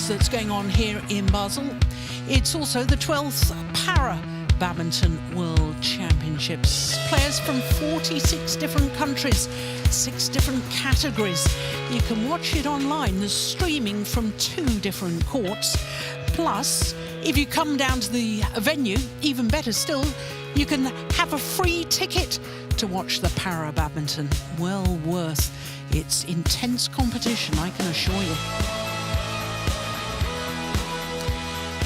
singles that's going on here in Basel. It's also the 12th Para Badminton World Championships. Players from 46 different countries, 6 different categories. You can watch it online. There's streaming from 2 different courts. Plus, if you come down to the venue, even better still, you can have a free ticket to watch the Para Badminton. Well worth its intense competition, I can assure you.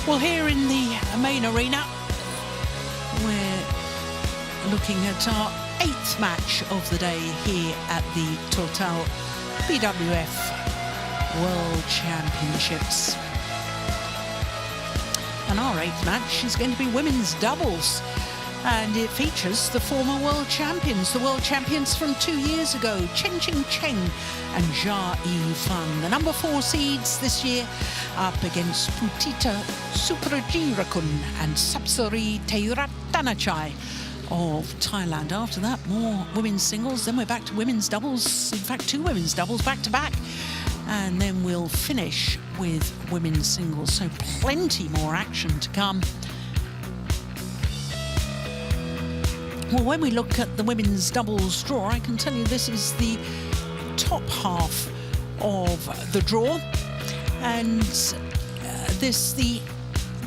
Well, here in the main arena, we're looking at our 8th match of the day here at the Total BWF World Championships. And our 8th match is going to be women's doubles. And it features the former world champions, the world champions from 2 years ago, Chen and JIA Fan. The number 4 seeds this year up against SUPAJIRAKUL and TAERATTANACHAI of Thailand. After that, more women's singles, then we're back to women's doubles. In fact, 2 women's doubles back to back. And then we'll finish with women's singles. So plenty more action to come. Well, when we look at the women's doubles draw, I can tell you this is the top half of the draw, and the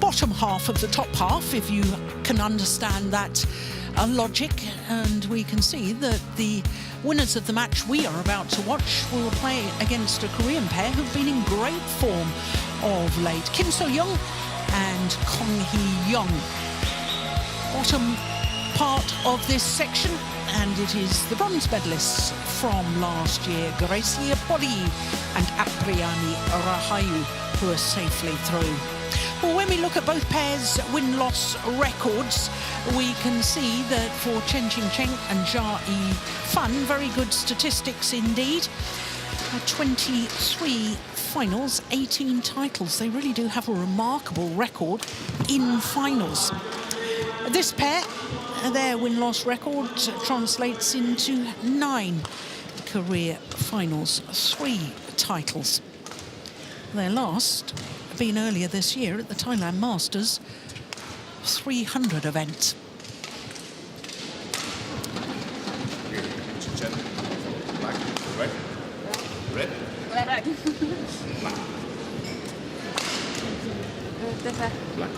bottom half of the top half, if you can understand that logic. And we can see that the winners of the match we are about to watch will play against a Korean pair who've been in great form of late, Kim So-young and Kong Hee-young. Bottom part of this section, and it is the bronze medalists from last year, Gracia Poli and Apriyani Rahayu, who are safely through. Well, when we look at both pairs' win-loss records, we can see that for Chen and JIA Fan, very good statistics indeed. 23 finals, 18 titles. They really do have a remarkable record in finals. This pair, their win-loss record translates into 9 career finals, 3 titles. Their last been earlier this year at the Thailand Masters 300 event. Black, red, red, black, black.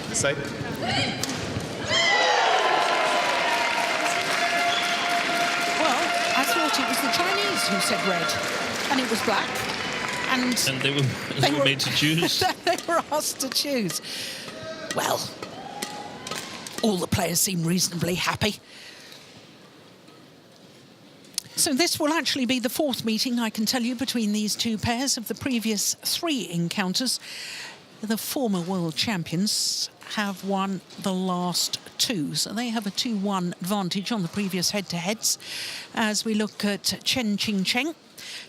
This side. I thought it was the Chinese who said red, and it was black. And they were made to choose. They were asked to choose. Well, all the players seem reasonably happy. So this will actually be the 4th meeting, I can tell you, between these 2 pairs. Of the previous 3 encounters, the former world champions have won the last 2, so they have a 2-1 advantage on the previous head-to-heads. As we look at Chen,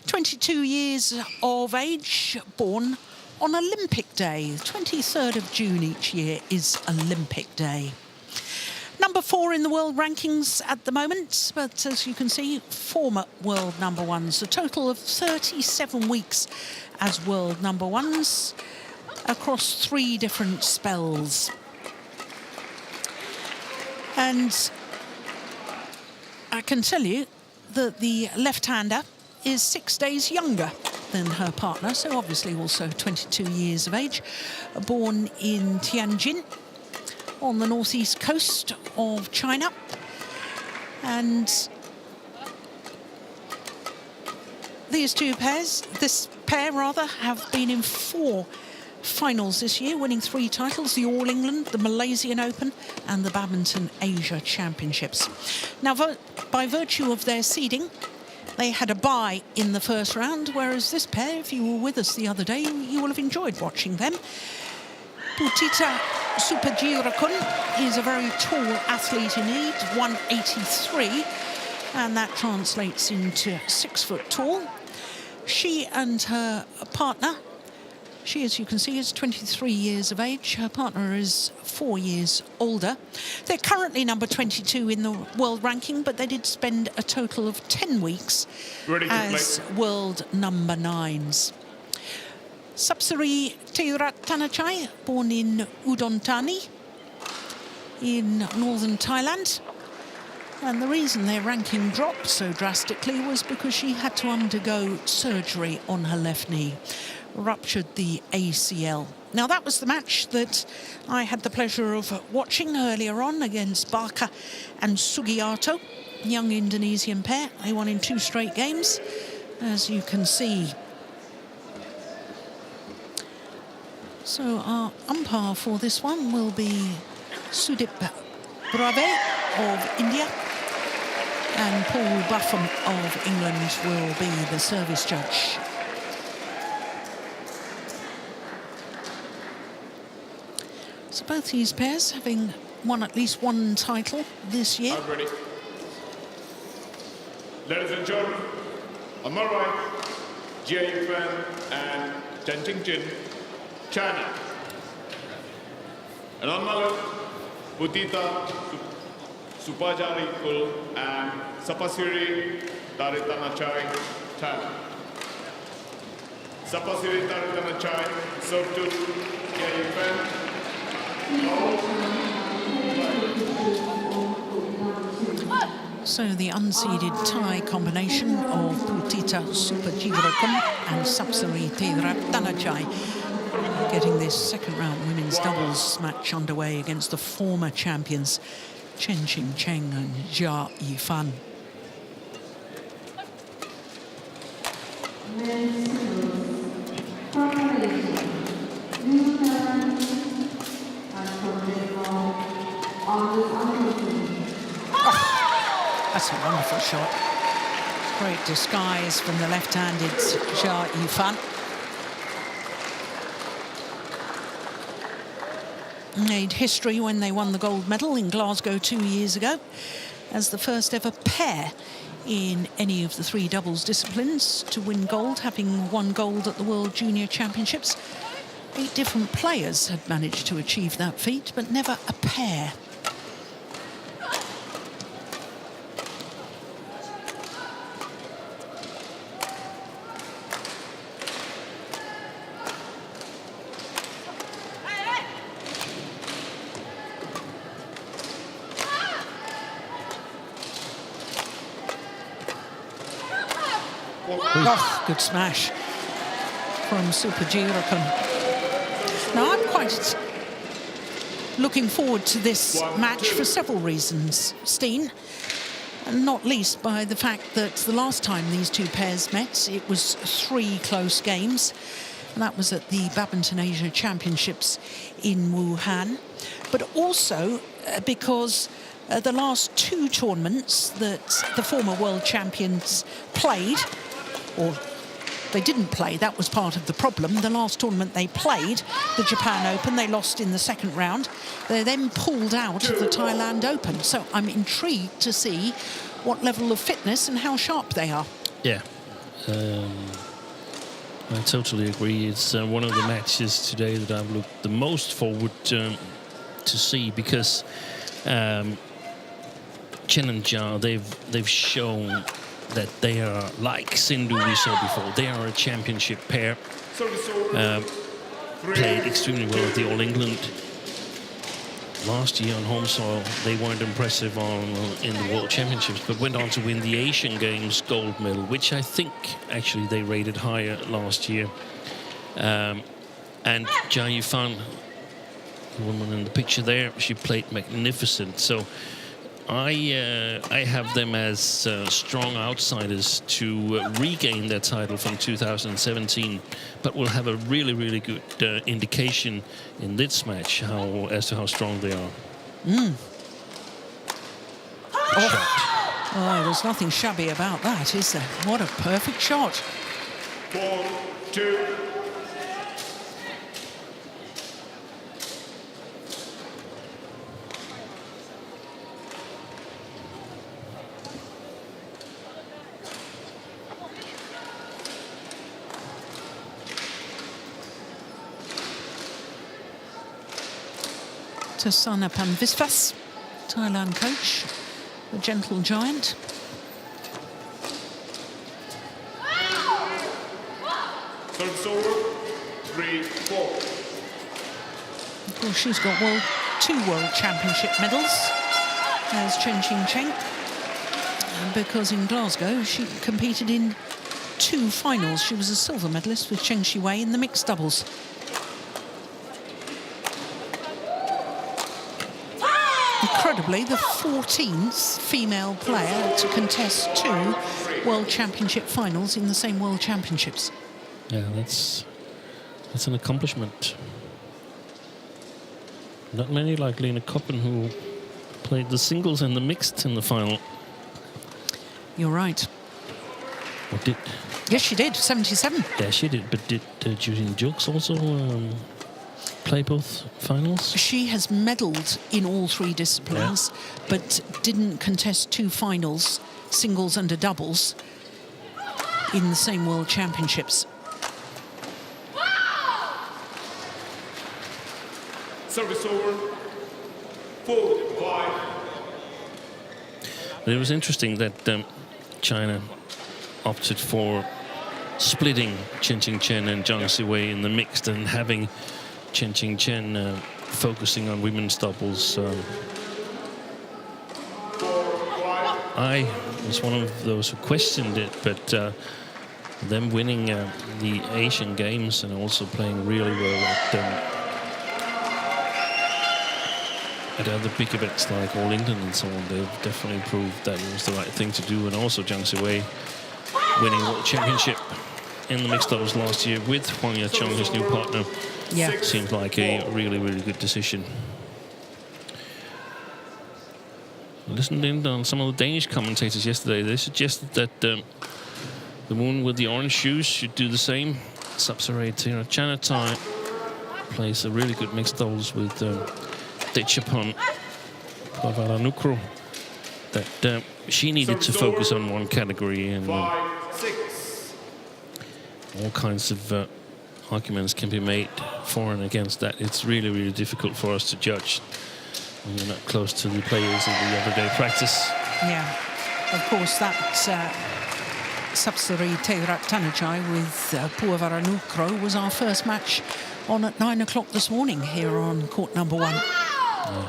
22 years of age, born on Olympic Day. 23rd of June each year is Olympic Day. Number 4 in the world rankings at the moment, but as you can see, former world number 1s. A total of 37 weeks as world number 1s. Across 3 different spells. And I can tell you that the left-hander is 6 days younger than her partner, so obviously also 22 years of age, born in Tianjin on the northeast coast of China. And these 2 pairs, this pair rather, have been in 4 finals this year, winning 3 titles: the All England, the Malaysian Open and the Badminton Asia Championships. Now, by virtue of their seeding, they had a bye in the first round, whereas this pair, if you were with us the other day, you will have enjoyed watching them. SUPAJIRAKUL is a very tall athlete indeed, 183, and that translates into 6 foot tall. She and her partner, she, as you can see, is 23 years of age. Her partner is 4 years older. They're currently number 22 in the world ranking, but they did spend a total of 10 weeks as world number 9s. Sapsari TAERATTANACHAI, born in Udon Thani in northern Thailand. And the reason their ranking dropped so drastically was because she had to undergo surgery on her left knee, ruptured the ACL. Now, that was the match that I had the pleasure of watching earlier on against Baka and Sugiarto, young Indonesian pair. They won in 2 straight games, as you can see. So our umpire for this one will be Sudip Brave of India, and Paul Buffum of England will be the service judge. So both these pairs having won at least 1 title this year. I'm ready. Ladies and gentlemen, on my right, JIA and Chen, China. And on my left, Putita SUPAJIRAKUL and TAERATTANACHAI, Thailand. TAERATTANACHAI serve to JIA. So the unseeded Thai combination of Putita SUPAJIRAKUL and Sapsari TAERATTANACHAI getting this second round women's doubles match underway against the former champions Chen and JIA. That's a wonderful shot. Great disguise from the left-handed JIA. Made history when they won the gold medal in Glasgow 2 years ago as the first ever pair in any of the 3 doubles disciplines to win gold, having won gold at the World Junior Championships. 8 different players had managed to achieve that feat, but never a pair. Oh, good smash from SUPAJIRAKUL. Now, I'm quite looking forward to this match for several reasons, Steen, and not least by the fact that the last time these 2 pairs met, it was 3 close games, and that was at the Badminton Asia Championships in Wuhan, but also because the last 2 tournaments that the former world champions played, or they didn't play, that was part of the problem. The last tournament they played, the Japan Open, they lost in the second round. They then pulled out of the Thailand Open. So I'm intrigued to see what level of fitness and how sharp they are. Yeah, I totally agree. It's one of the matches today that I've looked the most forward to see, because Chen and JIA, they've shown that they are like Sindhu we saw before. They are a championship pair. Played extremely well at the All England. Last year on home soil, they weren't impressive in the World Championships, but went on to win the Asian Games gold medal, which I think actually they rated higher last year. And JIA, the woman in the picture there, she played magnificent. So I have them as strong outsiders to regain their title from 2017, but we'll have a really, really good indication in this match as to how strong they are. Oh, there's nothing shabby about that, is there? What a perfect shot. 4-2. Tasanapan Viswas, Thailand coach, the gentle giant. Service over. 3-4. Of course, she's got two World Championship medals as Chen. Because in Glasgow, she competed in 2 finals. She was a silver medalist with Chen Shiwei in the mixed doubles. Incredibly, the 14th female player to contest 2 World Championship finals in the same World Championships. Yeah, that's an accomplishment. Not many like Lena Koppen who played the singles and the mixed in the final. You're right. Or did? Yes, she did. 77. Yeah, she did. But did Julian Jilks also play both finals? She has medalled in all 3 disciplines, but didn't contest 2 finals, singles and a doubles, in the same World Championships. Service over. 4-5. But it was interesting that China opted for splitting Chen and Zhang Siwei in the mixed and having Chen focusing on women's doubles. I was one of those who questioned it, but them winning the Asian Games and also playing really well at other big events like All England and so on, they've definitely proved that it was the right thing to do. And also Zhang Siwei winning World Championship in the mixed doubles last year with Huang Yachong, his new partner. Yeah. Seems like a really, really good decision. I listened in on some of the Danish commentators yesterday. They suggested that the woman with the orange shoes should do the same. TAERATTANACHAI plays a really good mixed doubles with Dechapon Bavaranukro. That she needed to focus on one category, and all kinds of arguments can be made for and against that. It's really, really difficult for us to judge when you're not close to the players in the everyday practice. Yeah, of course, that subsidiary TAERATTANACHAI with Bavaranukro was our first match on at 9 o'clock this morning here on court number 1. Yeah.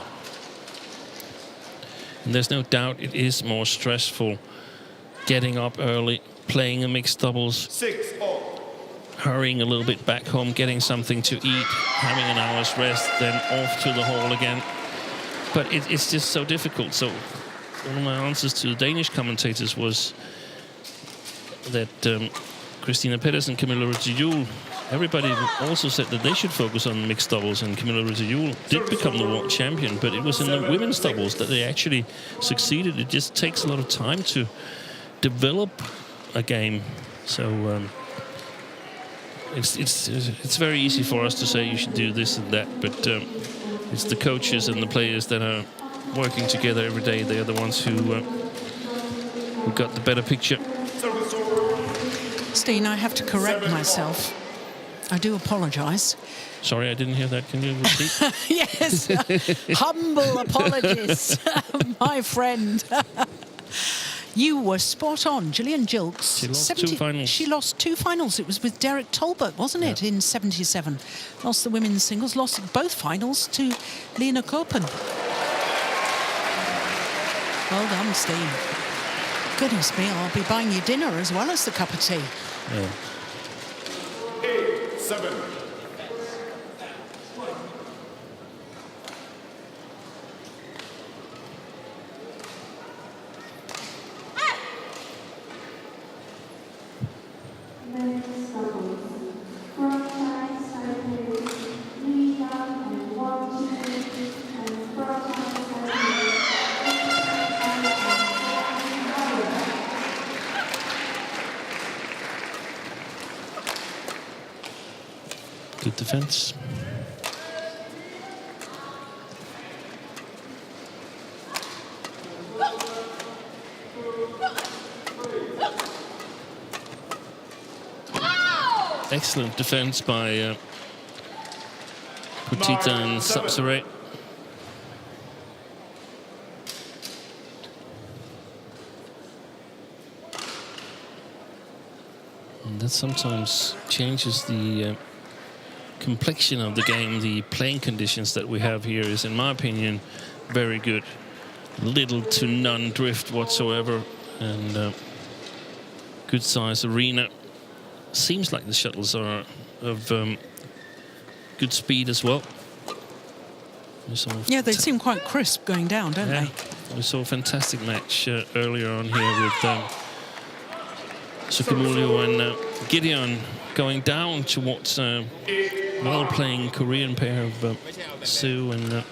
And there's no doubt it is more stressful getting up early, playing a mixed doubles, 6-4. hurrying a little bit back home, getting something to eat, having an hour's rest, then off to the hall again. But it's just so difficult. So one of my answers to the Danish commentators was that Christina Peters and Camilla Rytter-Juhl, everybody also said that they should focus on mixed doubles, and Camilla Rytter-Juhl did become the world champion, but it was in the women's doubles that they actually succeeded. It just takes a lot of time to develop a game. So it's very easy for us to say you should do this and that, but it's the coaches and the players that are working together every day. They are the ones who got the better picture. Steen, I have to correct myself. I do apologise. Sorry, I didn't hear that. Can you repeat? Yes, humble apologies, my friend. You were spot on. Gillian Jilks. She lost 2 finals. She lost 2 finals. It was with Derek Tolbert, wasn't it, in 77. Lost the women's singles, lost both finals to Lena Koppen. Well done, Steve. Goodness me, I'll be buying you dinner as well as the cup of tea. Yeah. 8-7. Good defense. Excellent defense by Putita and Sapsare. And that sometimes changes the complexion of the game, the playing conditions that we have here is, in my opinion, very good. Little to none drift whatsoever, and good size arena. Seems like the shuttles are of good speed as well. Yeah, they seem quite crisp going down, don't they? We saw a fantastic match earlier on here with Sukamulio and Gideon going down towards well-playing Korean pair of Sue and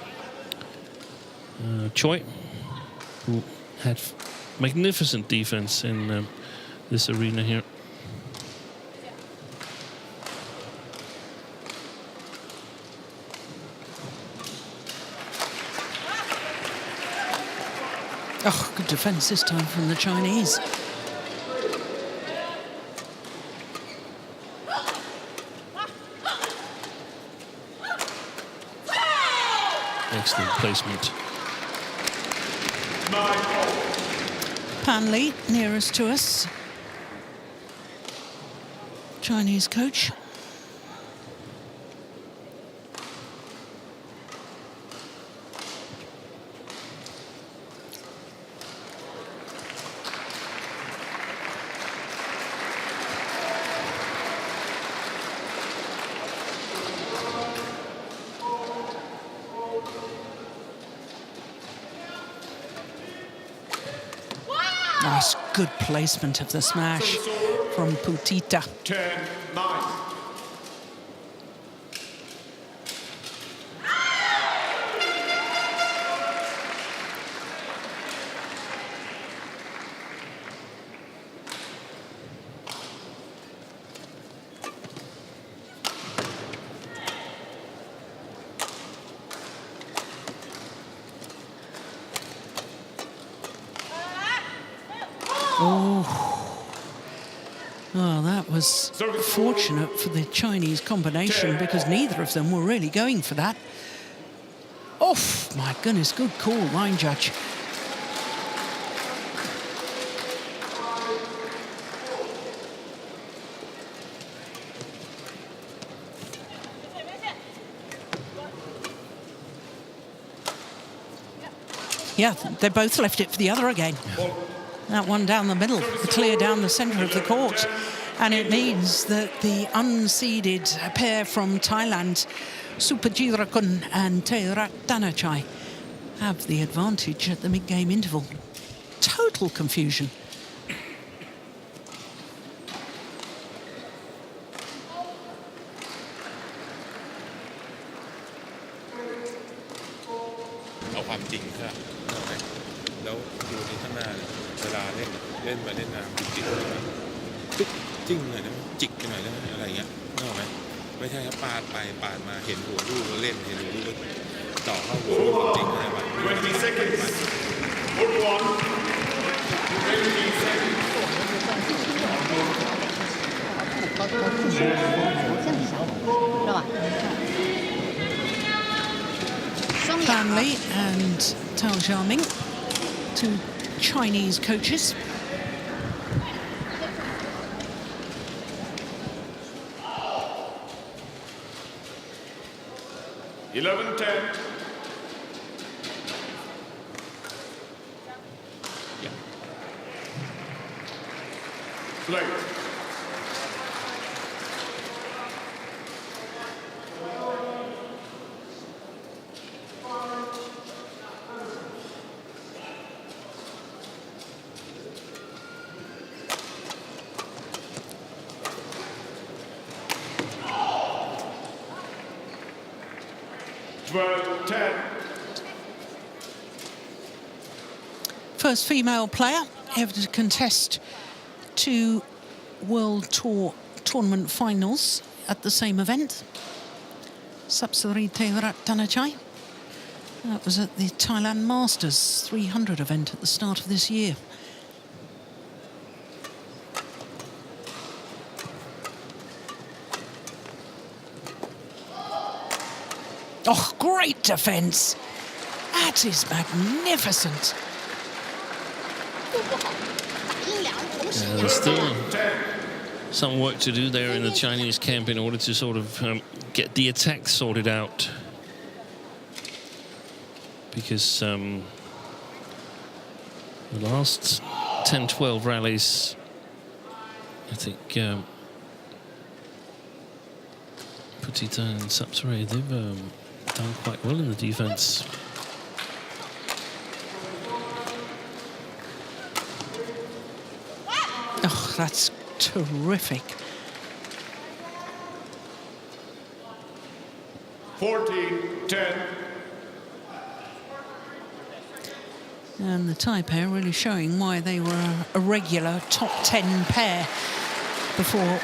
Choi, who had magnificent defense in this arena here. Oh, good defense this time from the Chinese. Excellent placement. Pan Li, nearest to us. Chinese coach. Nice, good placement of the smash from Putita. 10-9. Oh, that was fortunate for the Chinese combination because neither of them were really going for that. Oh, my goodness, good call, line judge. Yeah, they both left it for the other again. That one down the middle, clear down the centre of the court. And it means that the unseeded pair from Thailand, SUPAJIRAKUL and TAERATTANACHAI, have the advantage at the mid-game interval. Total confusion. Fan Li and Tao Xiaoming, two Chinese coaches. Play. First female player ever to contest two World Tour tournament finals at the same event. Sapsari TAERATTANACHAI. That was at the Thailand Masters 300 event at the start of this year. Oh, great defence. That is magnificent. Still some work to do there in the Chinese camp in order to sort of get the attack sorted out. Because the last 10-12 rallies, I think Putita and Sapsiree, they've done quite well in the defense. Oh, that's terrific. 14-10. And the Thai pair really showing why they were a regular top 10 pair before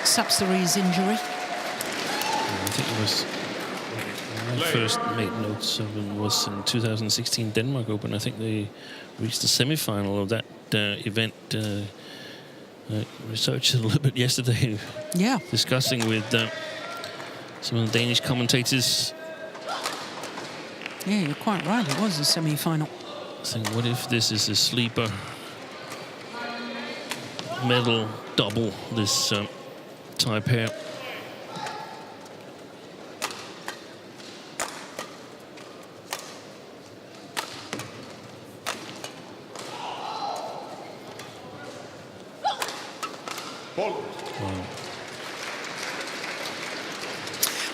Sapsiree's injury. I think it was, when I first made notes of them was in 2016 Denmark Open. I think they reached the semi-final of that event. Researched it a little bit yesterday. Yeah. Discussing with some of the Danish commentators. Yeah, you're quite right. It was a semi-final. Saying, what if this is a sleeper medal double, this Thai pair?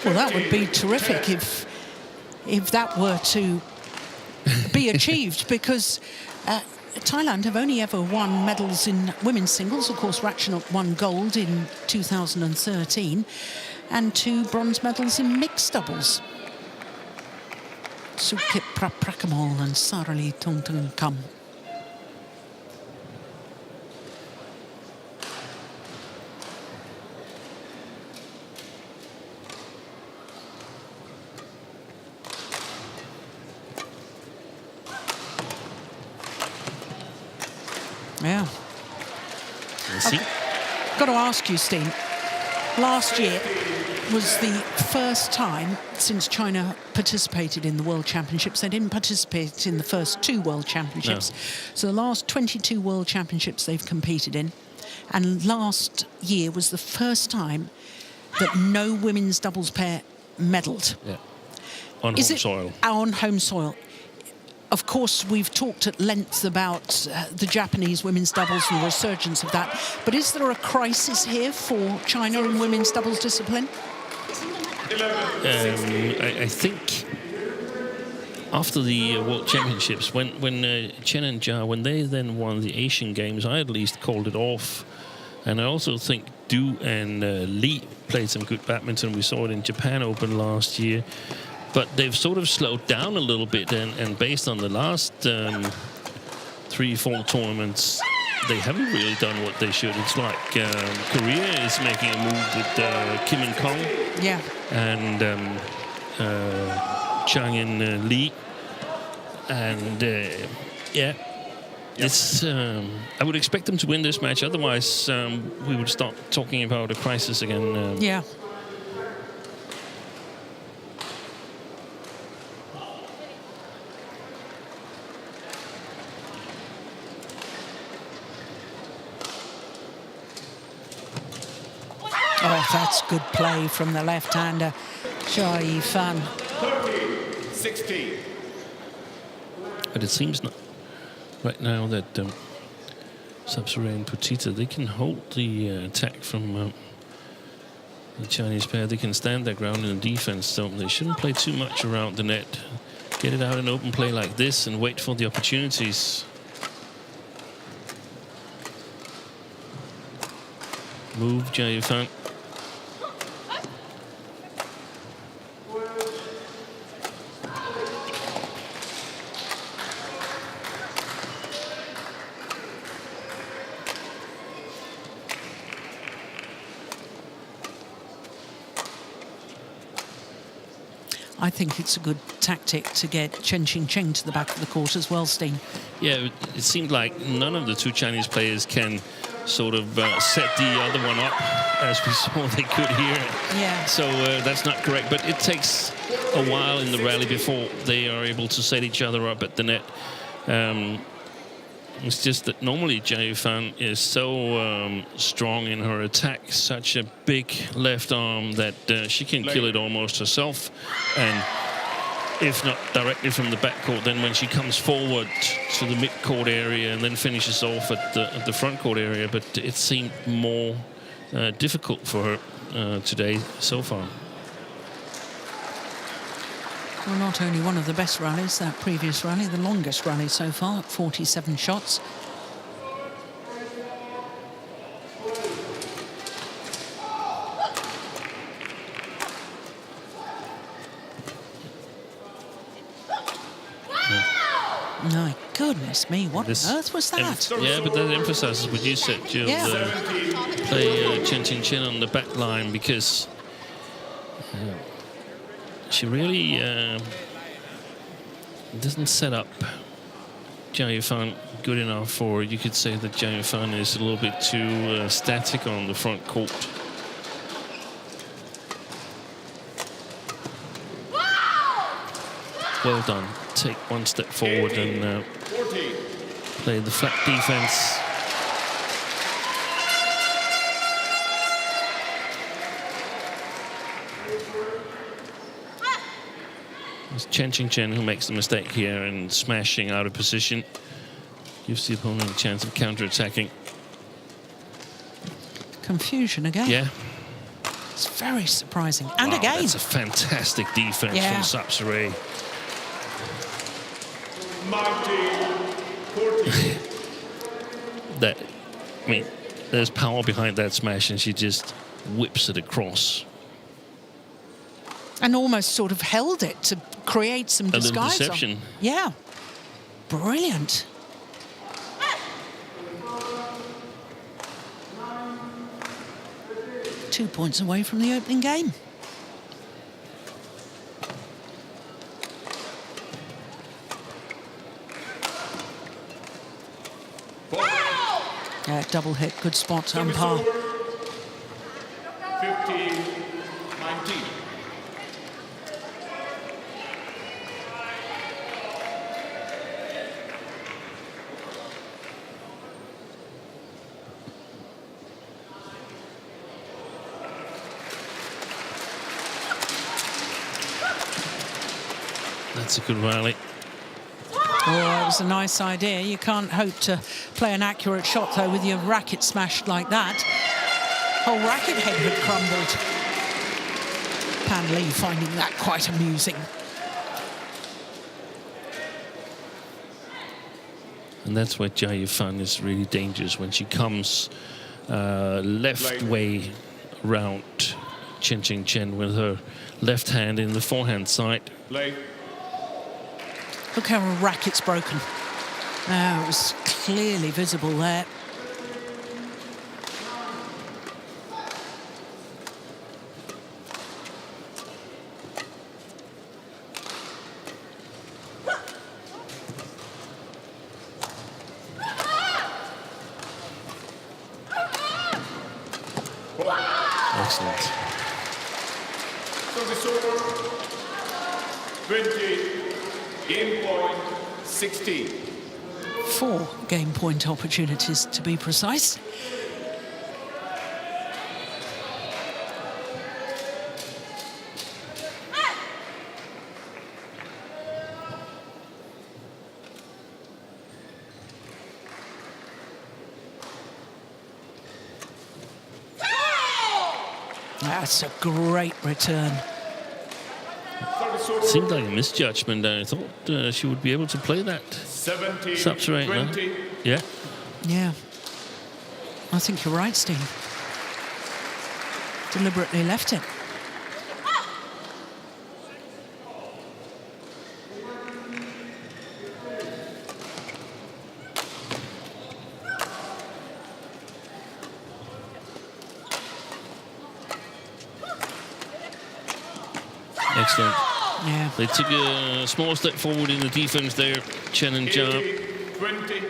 Well, that would be terrific if that were to be achieved, because Thailand have only ever won medals in women's singles. Of course, Ratchanok won gold in 2013 and 2 bronze medals in mixed doubles. Sukip Praprakamol and Sarali Tongtungkam. Yeah. I've got to ask you, Steen. Last year was the first time since China participated in the World Championships. They didn't participate in the first 2 World Championships. No. So the last 22 World Championships they've competed in. And last year was the first time that no women's doubles pair medalled. Yeah. On home soil. On home soil. Of course, we've talked at length about the Japanese women's doubles and the resurgence of that. But is there a crisis here for China in women's doubles discipline? I think after the World Championships, when Chen and JIA, when they then won the Asian Games, I at least called it off. And I also think Du and Lee played some good badminton. We saw it in Japan Open last year. But they've sort of slowed down a little bit, and based on the last 3-4 tournaments, they haven't really done what they should. It's like Korea is making a move with Kim and Kong, yeah, and Chang and Lee, and yeah, it's. I would expect them to win this match. Otherwise, we would start talking about a crisis again. Yeah. Oh, that's good play from the left-hander, Jia Yifan. 16. But it seems not right now that Sapsiree and Putita, they can hold the attack from the Chinese pair. They can stand their ground in the defense, so they shouldn't play too much around the net. Get it out in open play like this and wait for the opportunities. Move, Jia Yifan. I think it's a good tactic to get Chen Qingcheng to the back of the court as well, Steen. Yeah, it seemed like none of the 2 Chinese players can sort of set the other one up, as we saw they could here. Yeah. So that's not correct, but it takes a while in the rally before they are able to set each other up at the net. It's just that normally Jia Fan is so strong in her attack, such a big left arm that she can kill it almost herself. And if not directly from the backcourt, then when she comes forward to the mid-court area and then finishes off at the front court area. But it seemed more difficult for her today so far. Well, not only one of the best rallies, that previous rally, the longest rally so far, 47 shots. My goodness me, what on earth was that? Yeah, but that emphasizes what you said, Jill. Play Chen on the back line, because she really doesn't set up Jia Fan good enough for, you could say that Jia Fan is a little bit too static on the front court. Well done. Take one step forward and play the flat defense. It's Chen who makes the mistake here and smashing out of position. Gives the opponent a chance of counter-attacking. Confusion again. Yeah. It's very surprising. And wow, again. That's a fantastic defense from SUPAJIRAKUL. That, I mean, there's power behind that smash, and she just whips it across. And almost sort of held it to create some disguise. A little deception. Yeah. Brilliant. Two points away from the opening game. Yeah, double hit, good spot, umpire. 15-19. That's a good rally. Oh, that was a nice idea. You can't hope to play an accurate shot, though, with your racket smashed like that. Whole racket head had crumbled. Pan Lee finding that quite amusing. And that's where Jia Fan is really dangerous, when she comes left way around Chen with her left hand in the forehand side. Look how her racket's broken. Now, it was clearly visible there. Excellent. Service over. 20. Game point 16. 4 game point opportunities, to be precise. That's a great return. Seemed like a misjudgment. I thought she would be able to play that. 17-20. Yeah. Yeah. I think you're right, Steve. Deliberately left it. Excellent. Yeah. They took a small step forward in the defense there, Chen and Jia. 20.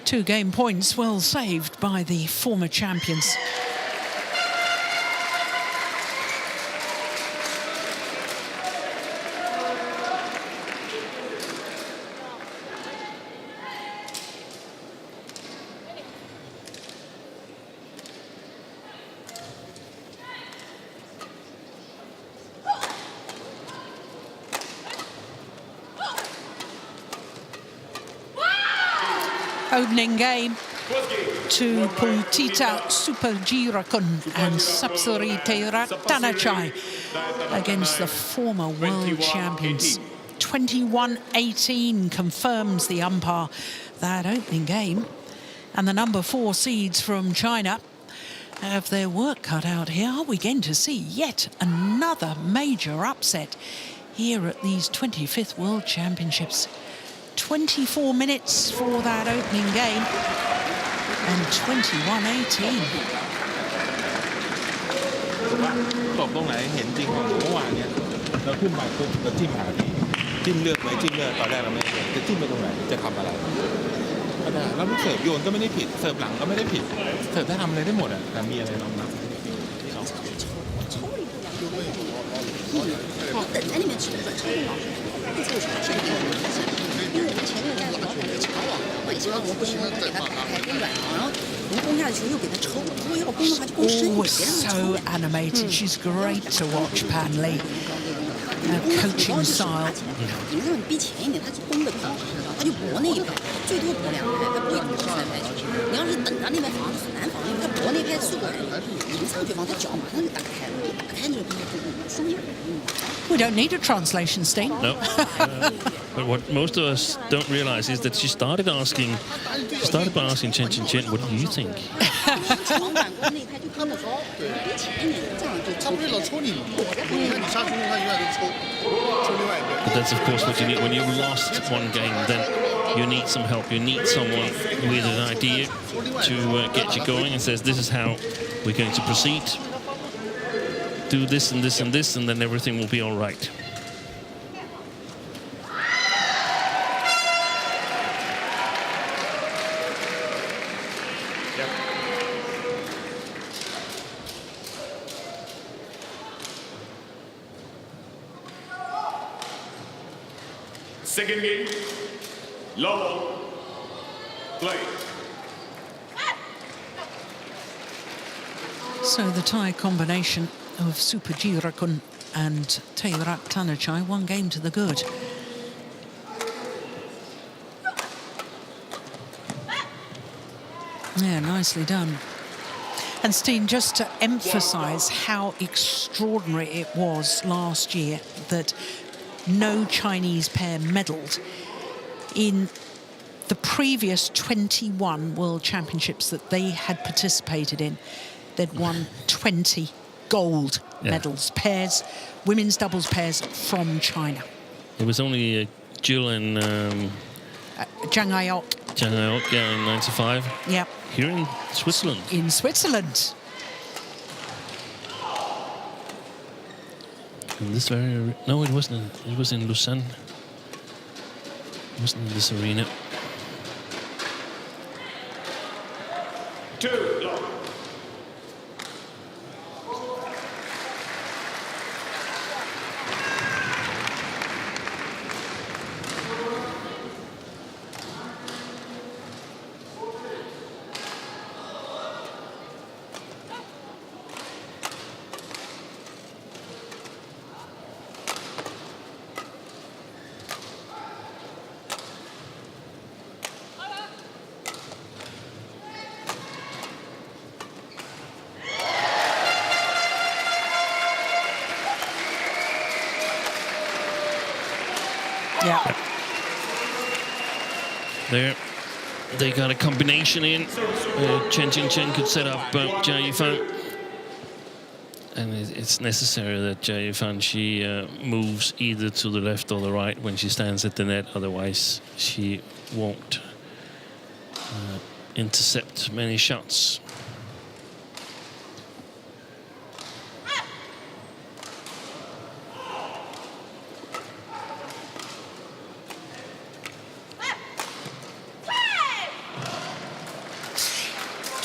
2 game points well saved by the former champions. Opening game to Pultita SUPAJIRAKUL and TAERATTANACHAI against the former world champions. 21-18 confirms the umpire that opening game. And the number 4 seeds from China have their work cut out here. Are we going to see yet another major upset here at these 25th World Championships? 24 minutes for that opening game and 21-18. ตบตรงไหนเห็นจริงว่าเมื่อวานเนี่ยเราขึ้นมาปุ๊บเราจิ้มหาทีจิ้มเลือกไหมจิ้มเลือกตอนแรกเราไม่เห็นจะจิ้มไปตรงไหนจะทำอะไรก็ได้แล้วลูกเสิร์ฟโยนก็ไม่ได้ผิดเสิร์ฟหลังก็ไม่ได้ผิดเสิร์ฟถ้าทำอะไรได้หมดอ่ะแต่มีอะไรลองนับ哦，等在那边吃的转超老师，不抽球是不可能的事，因为我们前面在老板的超网，我也希望我们不能给他打开攻软然后我们攻下的球又给他抽，如果要攻的话就攻深一点，别让他抽。So animated. She's great to watch, Pan Lee. Her coaching style. 你让你逼前一点，他就攻的不好，他就搏那一拍，最多搏2拍，他不会攻3拍球。你要是等他那边防很难防，因为他搏那拍速度很快，迎上对方，他脚马上就打开了，打开就双手。We don't need a translation, Steen. No. But what most of us don't realize is that she started by asking Chen, what do you think? 往板攻那一拍就跟我说，逼前一点，这样就抽。他不是老抽你吗？你看你杀出他永远都抽另外一边。But that's of course what you need when you've lost one game. Then you need some help. You need someone with an idea to get you going and says, this is how we're going to proceed. Do this and this and this, and then everything will be all right. Second game, low play. So the tie combination of SUPAJIRAKUL and TAERATTANACHAI, 1 game to the good. Yeah, nicely done. And Steen, just to emphasise how extraordinary it was last year that no Chinese pair medalled in the previous 21 World Championships that they had participated in. They'd won 20 gold medals, pairs, women's doubles pairs from China. It was only Jill and Zhang Ayok. Chen in 95. Yeah. Here in Switzerland. In Switzerland. In this very... No, it wasn't. It was in Lausanne. It wasn't in this arena. 2 low. Yeah. There, they got a combination in. Chen could set up Jia Yifan. And it's necessary that Jia Yifan, she moves either to the left or the right when she stands at the net. Otherwise, she won't intercept many shots.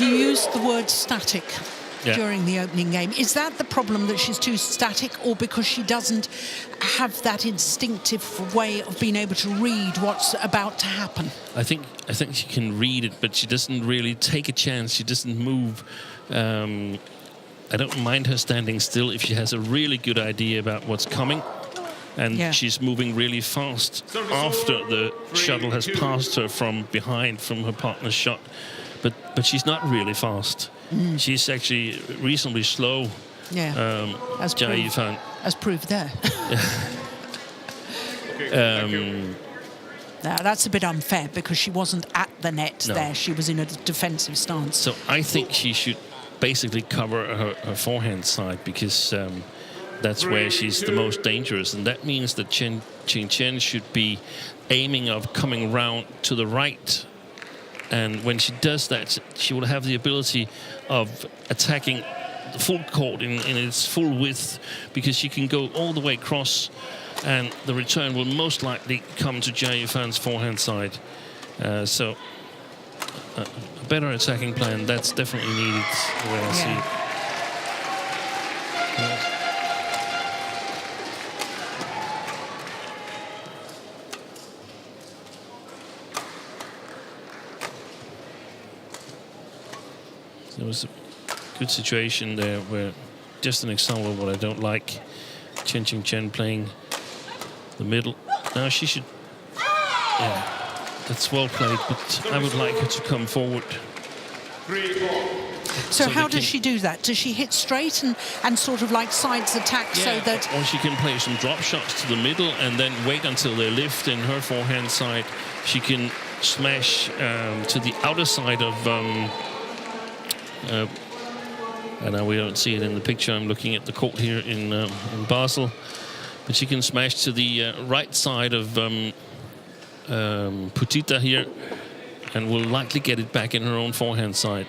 You used the word static during the opening game. Is that the problem, that she's too static, or because she doesn't have that instinctive way of being able to read what's about to happen? I think she can read it, but she doesn't really take a chance. She doesn't move. I don't mind her standing still if she has a really good idea about what's coming. and Yeah. she's moving really fast after the shuttle has passed her from behind from her partner's shot. But she's not really fast. She's actually reasonably slow. Yeah. As Jia proved. Yifan. As proved there. Okay, thank you. Now, that's a bit unfair because she wasn't at the net No. there. She was in a defensive stance. So I think she should basically cover her forehand side because that's where she's the most dangerous. And that means that Chen should be aiming of coming round to the right. And when she does that, she will have the ability of attacking the full court in its full width because she can go all the way across, and the return will most likely come to Jia Yifan's forehand side. So a better attacking plan, that's definitely needed the way I see it. There was a good situation there where, just an example of what I don't like, Chen playing the middle. Now she should, yeah, that's well played, but I would like her to come forward. 3-4. So how they does can- she do that? Does she hit straight and sort of like sides attack so that... Or she can play some drop shots to the middle and then wait until they lift in her forehand side. She can smash to the outer side of... and now we don't see it in the picture. I'm looking at the court here in Basel. But she can smash to the right side of Putita here and will likely get it back in her own forehand side.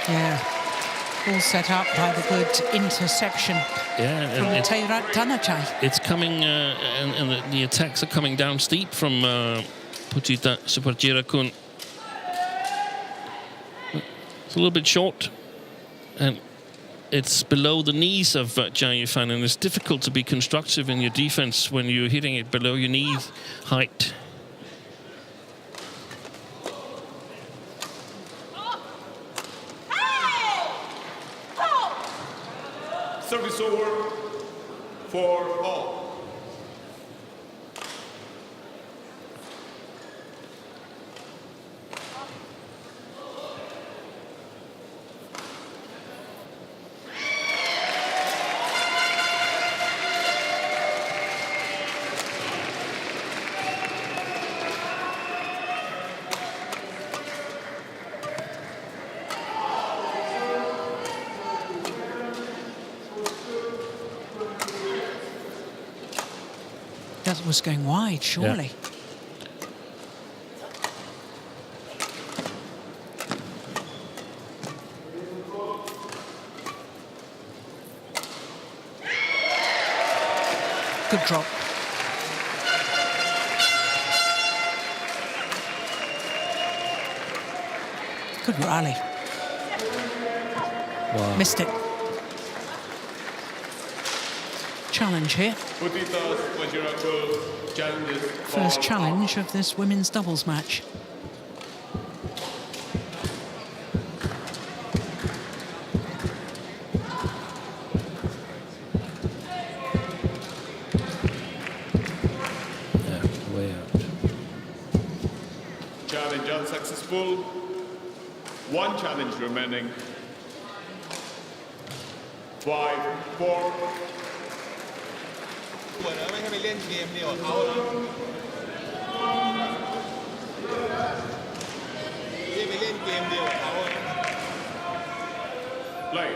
Yeah, all set up by the good interception Yeah, from and TAERATTANACHAI. it's coming, and the attacks are coming down steep from Putita SUPAJIRAKUL. It's a little bit short, and it's below the knees of Jia Yifan, and it's difficult to be constructive in your defense when you're hitting it below your knee height. Service over for all. That was going wide, surely. Good drop. Good rally. Wow. Missed it. Challenge here. Putita SUPAJIRAKUL challenges. First challenge of this women's doubles match. Yeah, way out. Challenge unsuccessful. One challenge remaining. 5-4. ปวดแล้วไม่ให้ไปเล่นเกมเดียวกับเขาแล้วที่ไปเล่นเกมเดียวกับเขา Play.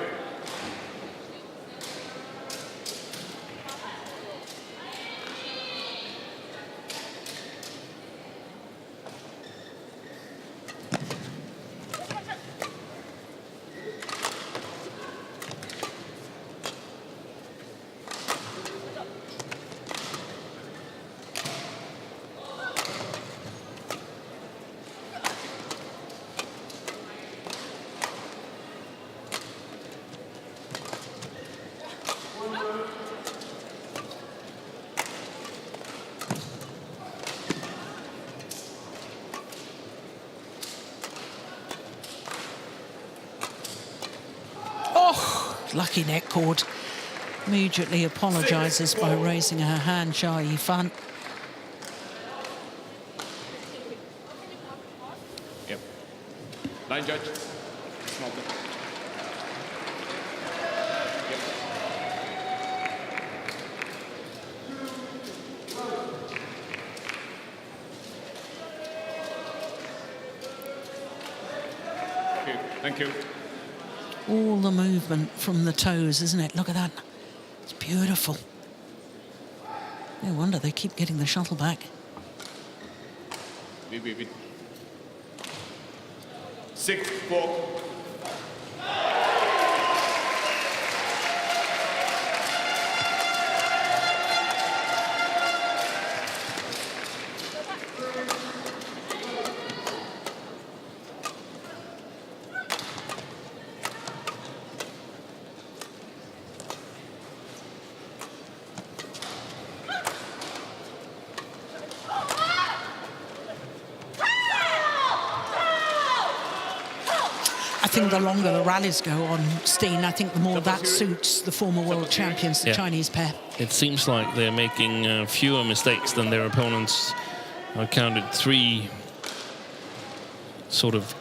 lucky net cord. Immediately apologises by raising her hand, Jia Yifan. Yep. Line judge. Thank you. All the movement from the toes, isn't it? Look at that. It's beautiful. No wonder they keep getting the shuttle back. Wait. 6-4. I think the longer the rallies go on, Steen, I think the more that suits the former world champions, the Chinese pair. It seems like they're making fewer mistakes than their opponents. I counted 3 sort of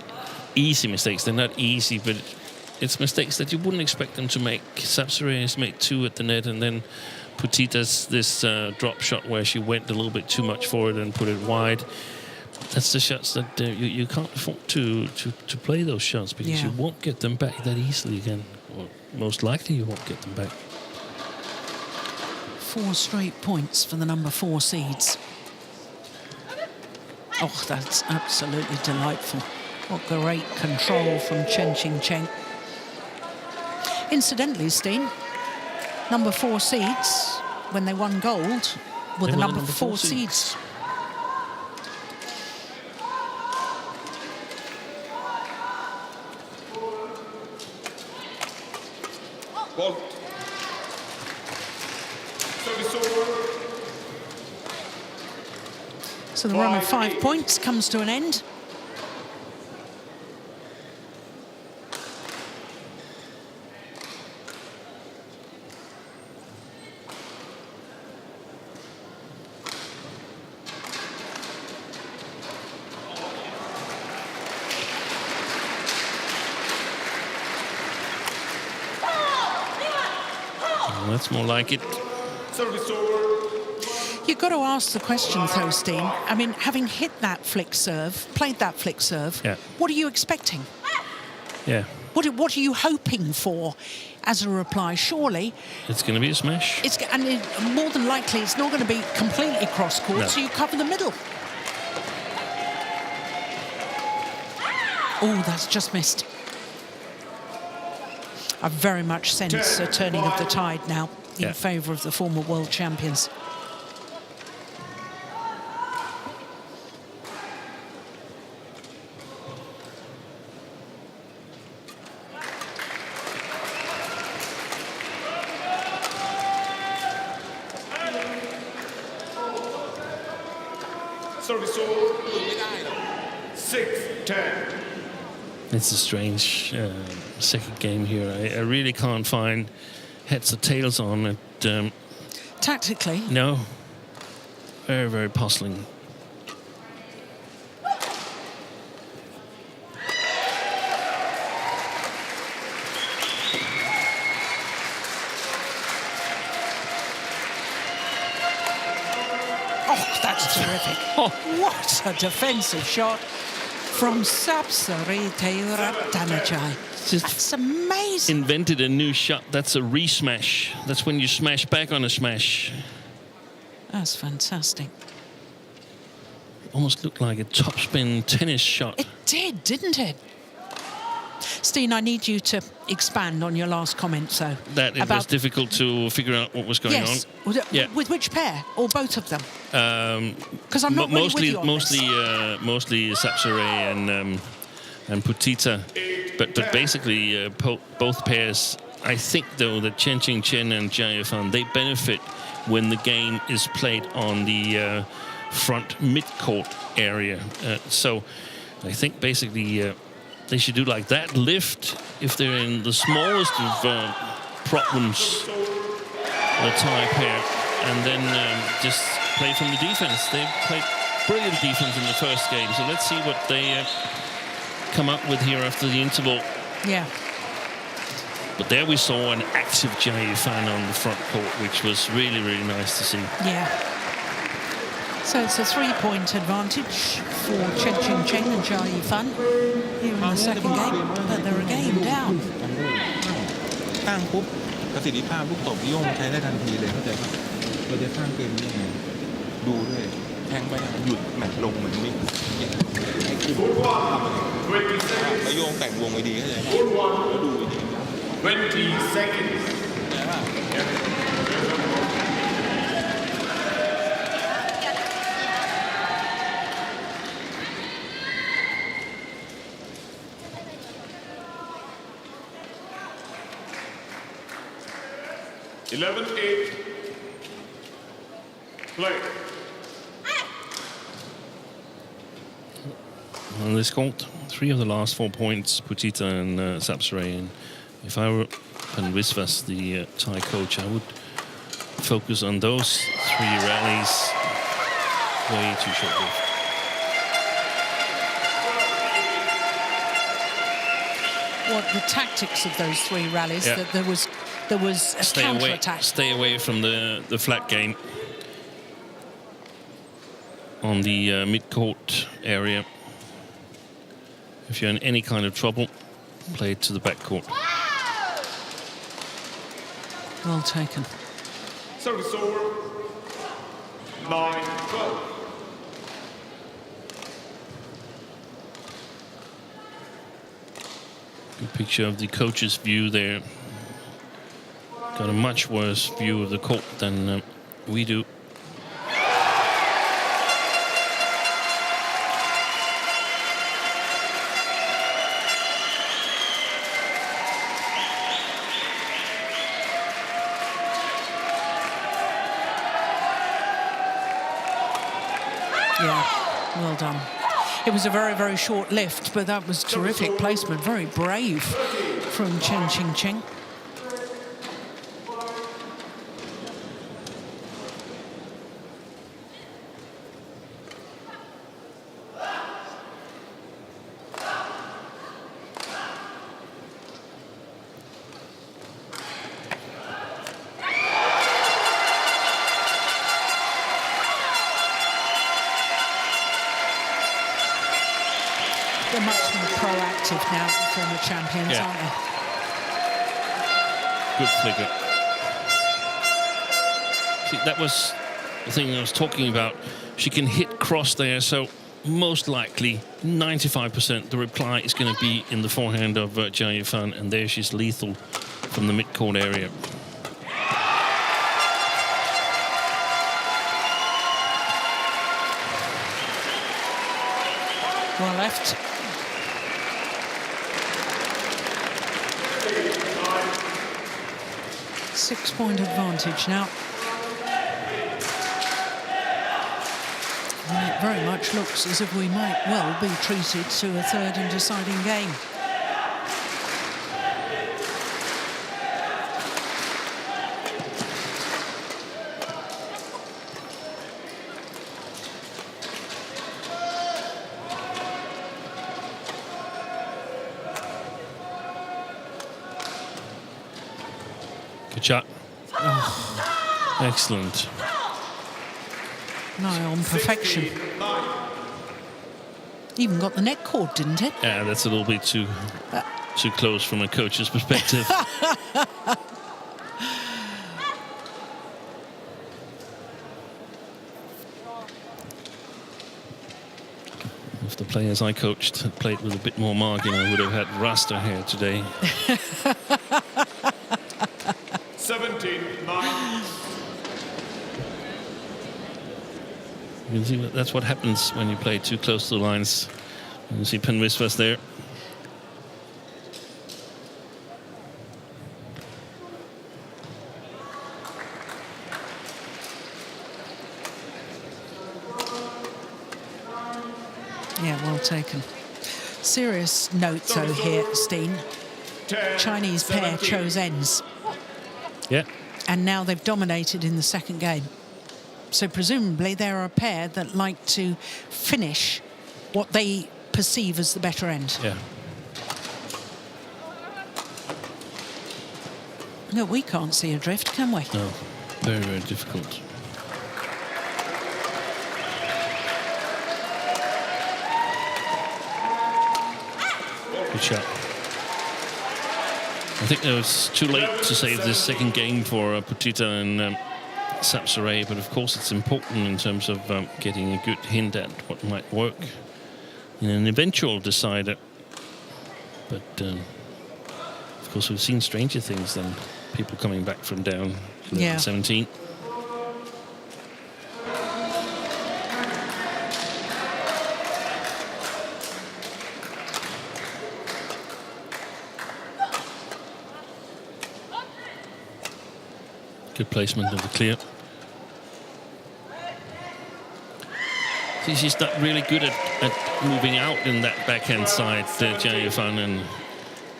easy mistakes. They're not easy, but it's mistakes that you wouldn't expect them to make. Sapsiree has made 2 at the net, and then Putita's this drop shot where she went a little bit too much for it and put it wide. That's the shots that you can't afford to play those shots, because you won't get them back that easily again. Or most likely you won't get them back. 4 straight points for the number 4 seeds. Oh, that's absolutely delightful. What great control from Chen. Incidentally, Steen, number 4 seeds, when they won gold, were the number 4 seeds. Ball. Service over. So the run of 5 points comes to an end. That's more like it. Service over. You've got to ask the question, though, Steen. I mean, having hit that flick serve, played that flick serve, what are you expecting? Yeah. What are you hoping for as a reply? Surely it's going to be a smash. More than likely, it's not going to be completely cross-court, so you cover the middle. Oh, that's just missed. I very much sense a turning of the tide now in favour of the former world champions. Service over. 6-10. It's a strange second game here. I really can't find heads or tails on it. Tactically? No. Very, very puzzling. Oh, that's terrific. What a defensive shot from Sapsiree TAERATTANACHAI. That's amazing. Invented a new shot. That's a re-smash. That's when you smash back on a smash. That's fantastic. Almost looked like a topspin tennis shot. It did, didn't it? Steen, I need you to expand on your last comment, though. That it was difficult to figure out what was going on. Yes. With which pair? Or both of them? Because I'm not mostly, really with you on this. mostly Sapsiree and Putita. But basically, both pairs, I think, though, that Chen and JIA Yifan, they benefit when the game is played on the front mid-court area. So I think, basically, they should do like that. Lift if they're in the smallest of problems, the Thai pair, and then just play from the defense. They played brilliant defense in the first game, so let's see what they come up with here after the interval. Yeah. But there we saw an active JIA fan on the front court, which was really, really nice to see. Yeah. So it's a 3-point advantage for Chen and JIA fan here in the second game, but they're a game down. ตั้งปุ๊บประสิทธิภาพลูกตบโยงใช้ได้ทันทีเลยเข้าใจป่ะเราจะสร้างเกมนี้ยังไงดูด้วยแทงไปหยุดแมตช์ลงเหมือนไม่ให้คุมแล้วโยงแต่งวงไว้ดีเข้าใจป่ะแล้วดูดี 20 seconds. แต่ว่า 11-8. Play. And they scored 3 of the last 4 points, Putita and Sapsaree. And if I were Pen Visvas, the Thai coach, I would focus on those 3 rallies. Way too short. What the tactics of those 3 rallies? Yeah. That there was a counter-attack. Stay away from the flat game on the mid-court area. If you're in any kind of trouble, play it to the back court. Well taken. Service over. 9-12. Good picture of the coach's view there. Got a much worse view of the court than we do. Yeah, well done. It was a very, very short lift, but that was terrific placement. Very brave from Chen. They're much more proactive now, former champions, Yeah. aren't they? Good flicker. See, that was the thing I was talking about. She can hit cross there, so most likely 95% the reply is going to be in the forehand of JIA Fan, and there she's lethal from the mid-court area. Well left. Six-point advantage now. And it very much looks as if we might well be treated to a third and deciding game. Good shot. Oh, excellent. Nigh on perfection. Even got the net cord, didn't it? Yeah, that's a little bit too close from a coach's perspective. If the players I coached had played with a bit more margin, I would have had Rasta here today. 17-9. You can see that's what happens when you play too close to the lines. You see Pen Visvas there. Yeah, well taken. Serious note, though, here, Steen. Chinese pair chose ends. Yeah. And now they've dominated in the second game. So presumably they're a pair that like to finish what they perceive as the better end. Yeah. No, we can't see a drift, can we? No. Very, very difficult. Good shot. I think it was too late to save this second game for Putita and SUPAJIRAKUL, but of course it's important in terms of getting a good hint at what might work in an eventual decider. But of course we've seen stranger things than people coming back from down 17. Good placement of the clear. See, she's not really good at moving out in that backhand side, JIA, and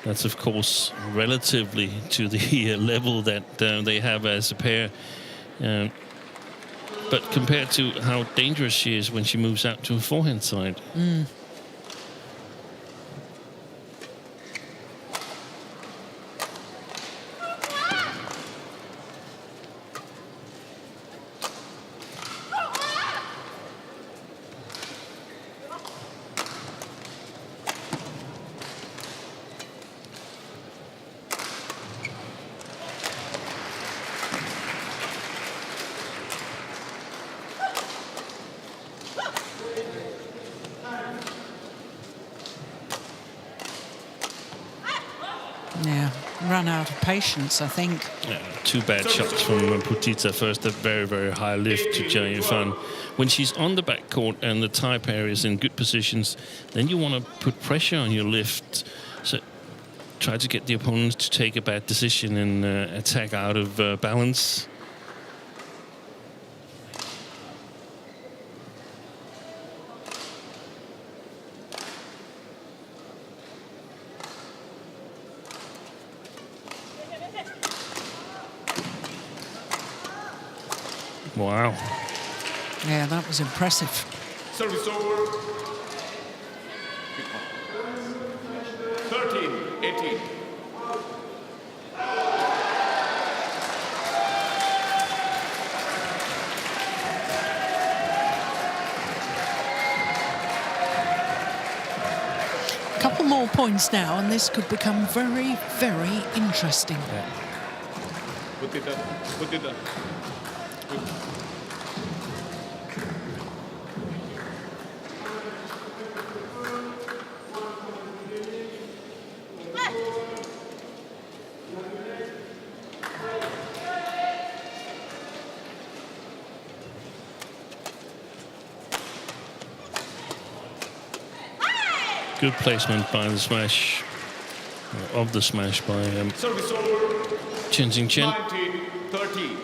that's of course relatively to the level that they have as a pair. But compared to how dangerous she is when she moves out to a forehand side. Yeah, run out of patience, I think. Yeah, two bad shots from Putita. First, a very, very high lift to JIA. When she's on the backcourt and the Thai pair is in good positions, then you want to put pressure on your lift. So try to get the opponent to take a bad decision and attack out of balance. Wow. Yeah, that was impressive. Service over. 13-18. Couple more points now, and this could become very, very interesting. Yeah. Put it up. Put it up. Good placement by the smash, of the smash by Service over. Chen. 19-13.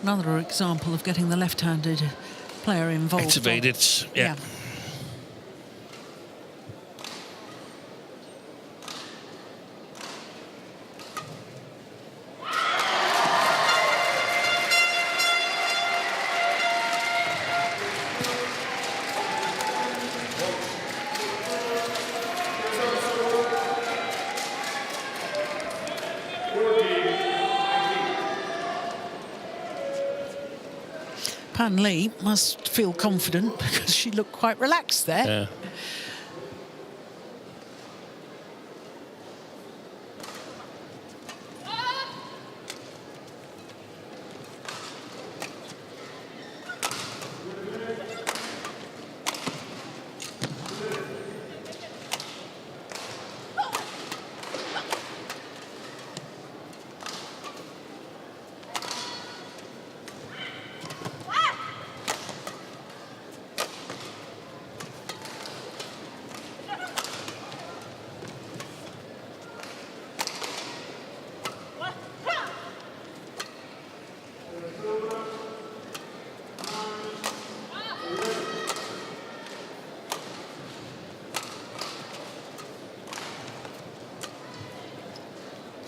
Another example of getting the left-handed player involved. Activated, yeah. Pan Lee must feel confident because she looked quite relaxed there. Yeah.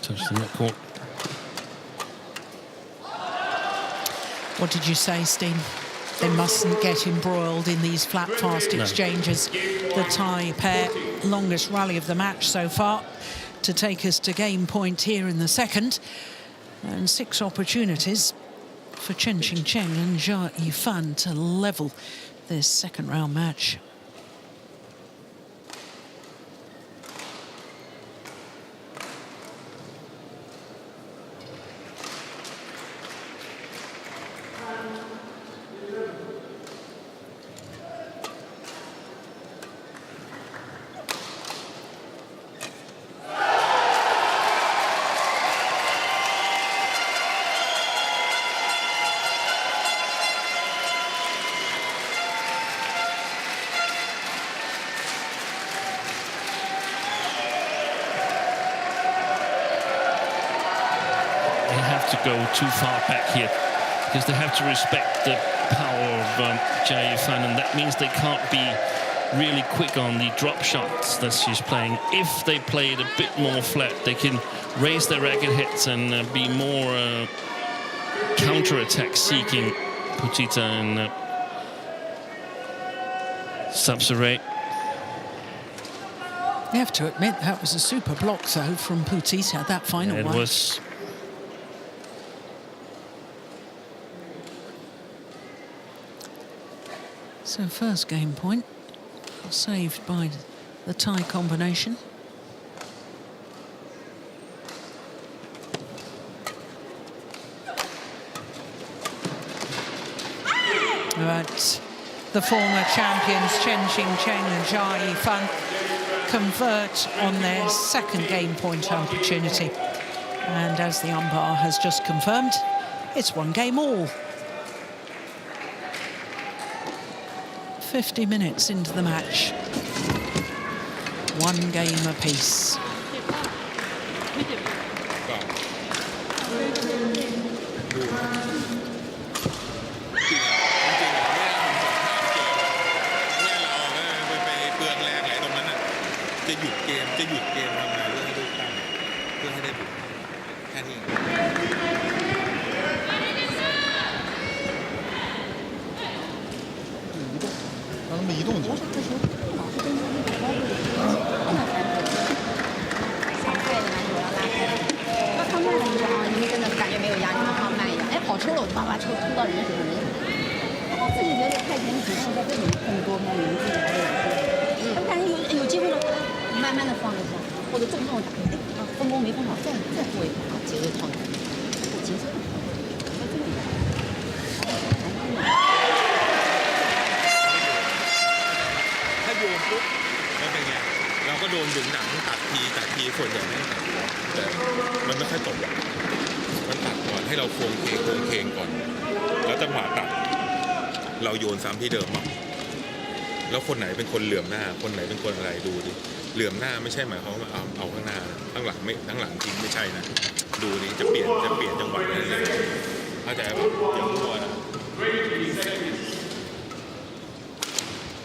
Touch the net court. What did you say, Steen? They mustn't get embroiled in these flat, fast exchanges. The Thai pair, longest rally of the match so far, to take us to game point here in the second. And 6 opportunities for Chen and JIA to level this second round match. To go too far back here because they have to respect the power of JIA, and that means they can't be really quick on the drop shots that she's playing. If they play it a bit more flat, they can raise their racket hits and be more counter-attack seeking, Putita and Sapsiree. You have to admit that was a super block though from Putita, that final one. It was. So first game point saved by the Thai combination. But the former champions Chen and JIA convert on their second game point opportunity. And as the umpire has just confirmed, it's 1 game all. 50 minutes into the match. 1 game apiece.ที่เดิมแล้วคนไหนเป็นคนเหลื่อมหน้าคนไหนเป็นคนอะไรดูดิเหลื่อมหน้าไม่ใช่หมายความว่าเอาข้างหน้าข้างหลังไม่ข้างหลังจริงไม่ใช่นะดูนี่จะเปลี่ยนจังหวะนั้นเลยเข้าใจป่ะอย่ามั่วนะ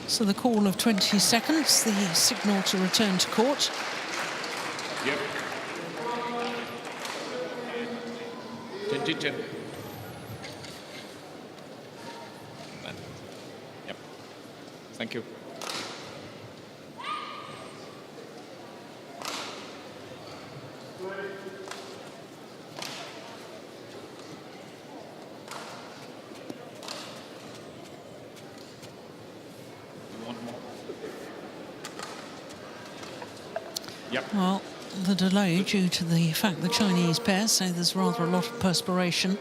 So the call of 20 seconds, the signal to return to court. Yep. 10. Yep. Thank you. Well, the delay due to the fact the Chinese pair say there's rather a lot of perspiration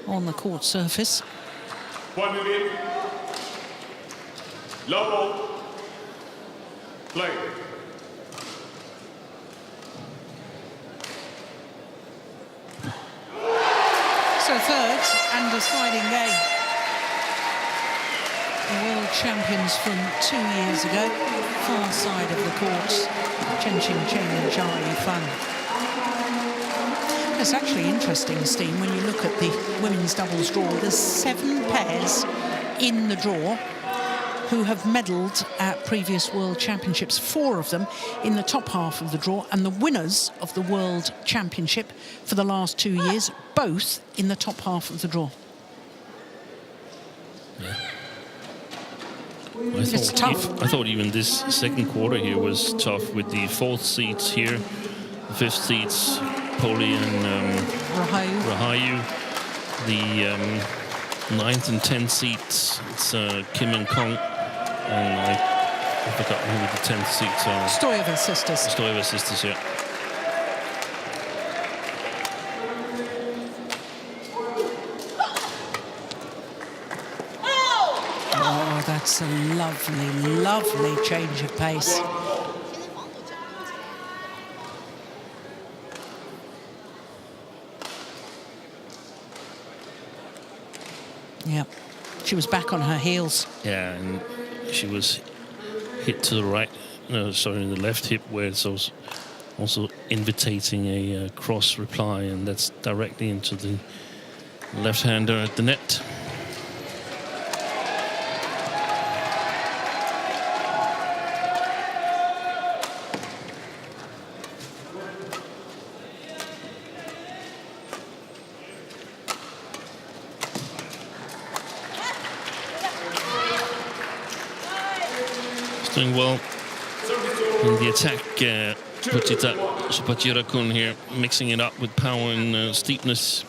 on the court surface. 1 minute. Level. Play. So third and deciding game. The world champions from 2 years ago, far side of the court, Chen and JIA. It's actually interesting, Steen, when you look at the women's doubles draw, there's 7 pairs in the draw who have medalled at previous world championships, 4 of them in the top half of the draw, and the winners of the world championship for the last 2 years, both in the top half of the draw. It's tough. I thought even this second quarter here was tough with the fourth seeds here, the fifth seeds, Poli and Rahayu. The ninth and 10th seeds, it's Kim and Kong, and I forgot who the 10th seeds are. Stoyeva sisters. Stoyeva sisters, yeah. Oh, that's a lovely, lovely change of pace. Yeah, she was back on her heels. Yeah, and she was hit to the right, no, sorry, the left hip, where it's also invitating a cross reply, and that's directly into the left-hander at the net. Doing well in the attack, SUPAJIRAKUL here, mixing it up with power and steepness.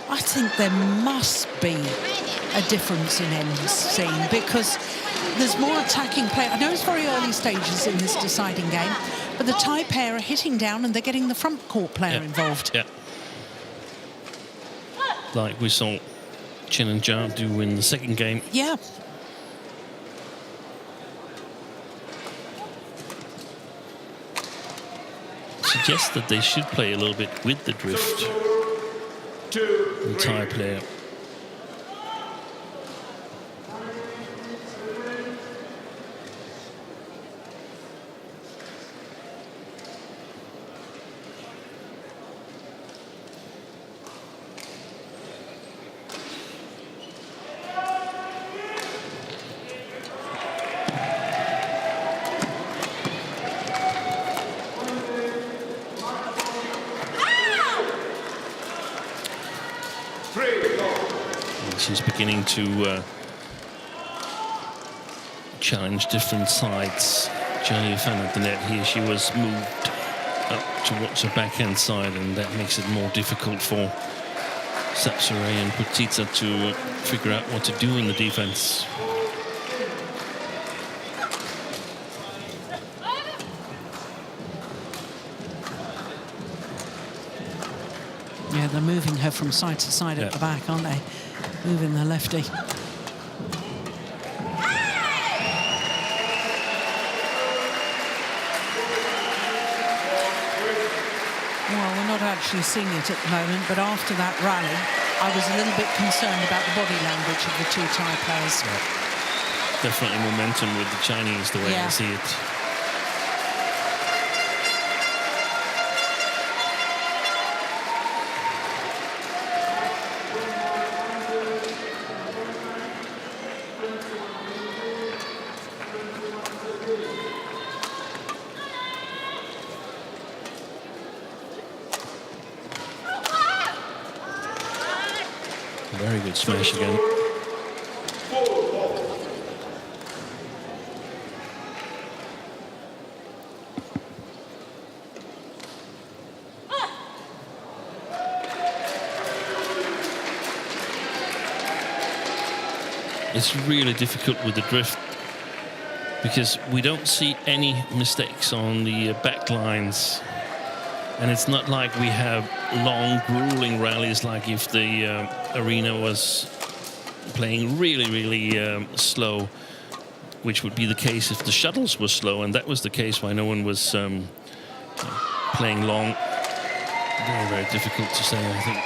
I think there must be a difference in end scene because there's more attacking play. I know it's very early stages in this deciding game, but the Thai pair are hitting down and they're getting the front court player involved. Yeah. Like we saw Chen and JIA do in the second game. Yeah. Suggests that they should play a little bit with the drift. The Thai player. She's beginning to challenge different sides. JIA at the net here, she was moved up towards her backhand side, and that makes it more difficult for Sapsiree and Putitsa to figure out what to do in the defense. Yeah, they're moving her from side to side at the back, aren't they? Moving the lefty. Well, we're not actually seeing it at the moment, but after that rally, I was a little bit concerned about the body language of the two Thai players. Yeah. Definitely momentum with the Chinese, the way I see it. Very good smash again. It's really difficult with the drift because we don't see any mistakes on the back lines. And it's not like we have long, grueling rallies like if the arena was playing really, really slow, which would be the case if the shuttles were slow, and that was the case why no one was playing long. Very, very difficult to say, I think.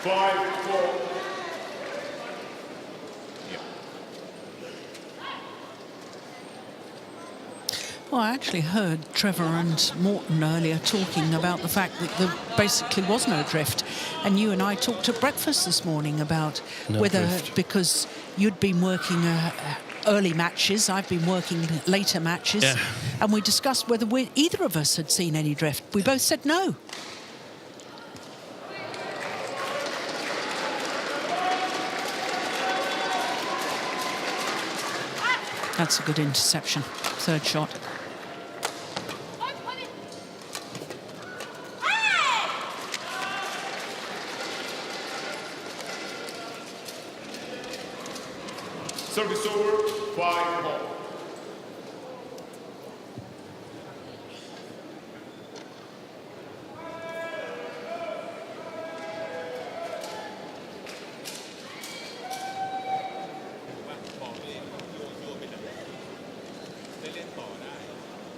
Five, four. Well, I actually heard Trevor and Morton earlier talking about the fact that there basically was no drift. And you and I talked at breakfast this morning about No whether, drift. because you'd been working early matches, I've been working later matches, Yeah. and we discussed whether either of us had seen any drift. We both said no. That's a good interception. Third shot. Service over, 5-all.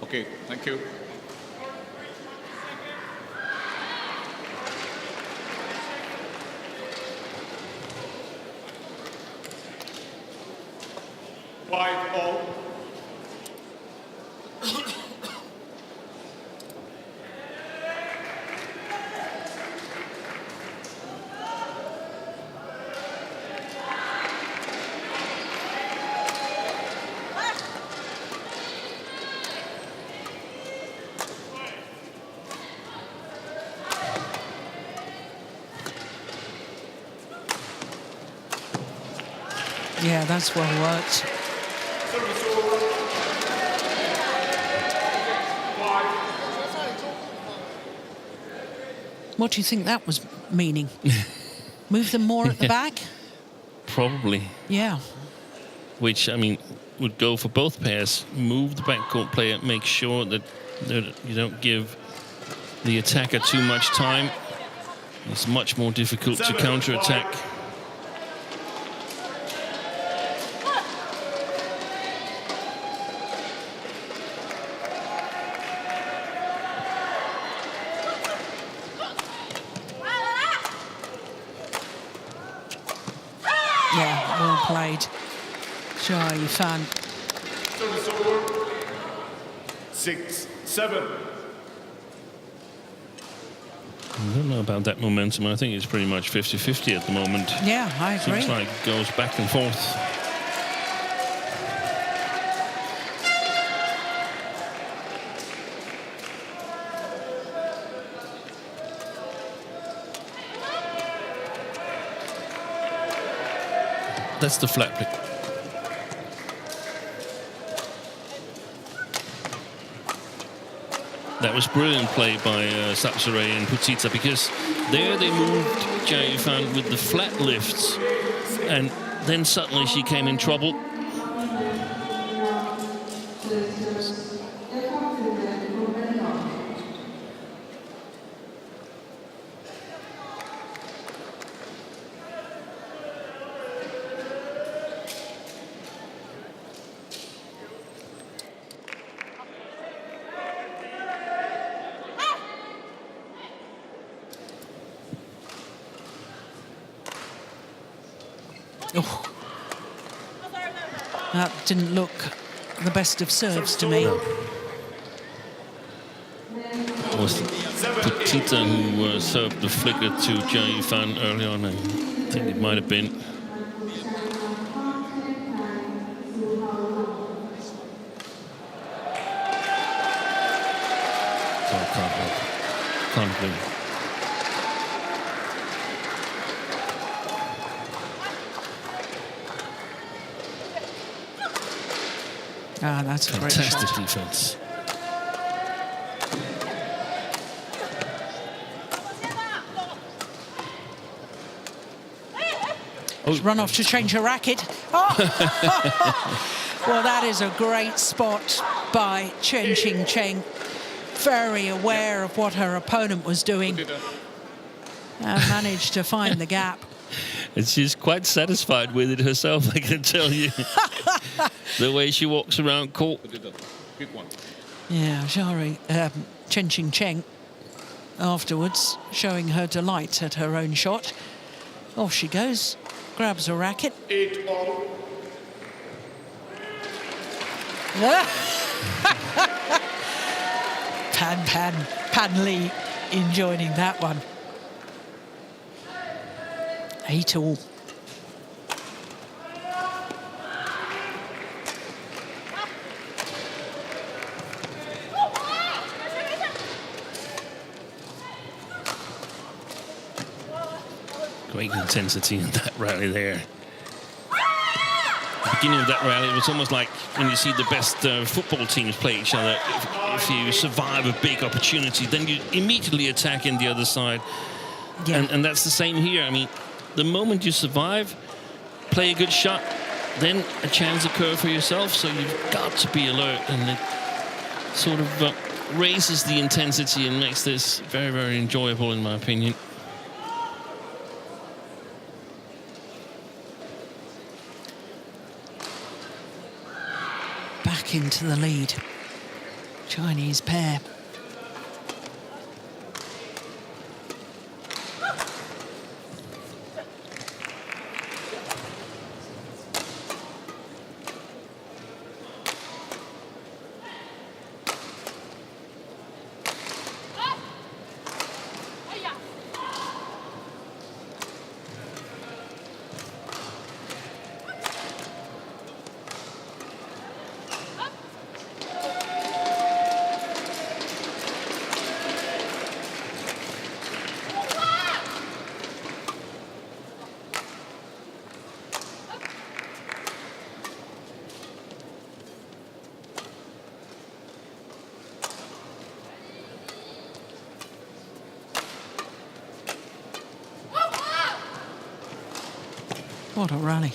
Okay, thank you. Five all. Yeah, that's well worked. Service over. 5. What do you think that was meaning? Move them more at the back? Probably. Yeah. Which, I mean, would go for both pairs. Move the backcourt player, make sure that you don't give the attacker too much time. It's much more difficult to counter-attack. Yeah, well played. Jia Fan. Service over. 6-7. I don't know about that momentum. I think it's pretty much 50-50 at the moment. Yeah, I agree. Seems like it goes back and forth. That's the flat pick. That was brilliant play by SUPAJIRAKUL and Putita, because there they moved Jia Fan with the flat lifts, and then suddenly she came in trouble. Oh. That didn't look the best of serves to me. It was Putita who served the flicker to Jia Fan early on. I think it might have been. Oh, can't be. Ah, that's a great Fantastic shot. defense. She's run off to change her racket. Oh. Well, that is a great spot by Chen Cheng. Very aware of what her opponent was doing and managed to find the gap. And she's quite satisfied with it herself, I can tell you. The way she walks around court. Pick one. Yeah, Chen afterwards showing her delight at her own shot. Off she goes, grabs a racket. 8-all. Pan Lee enjoying that one. 8-all. Great intensity in that rally there. The beginning of that rally, it was almost like when you see the best football teams play each other. If you survive a big opportunity, then you immediately attack in the other side. Yeah. And that's the same here. I mean, the moment you survive, play a good shot, then a chance occurs for yourself. So you've got to be alert, and it sort of raises the intensity and makes this very, very enjoyable, in my opinion. Back into the lead. Chinese pair. What a rally.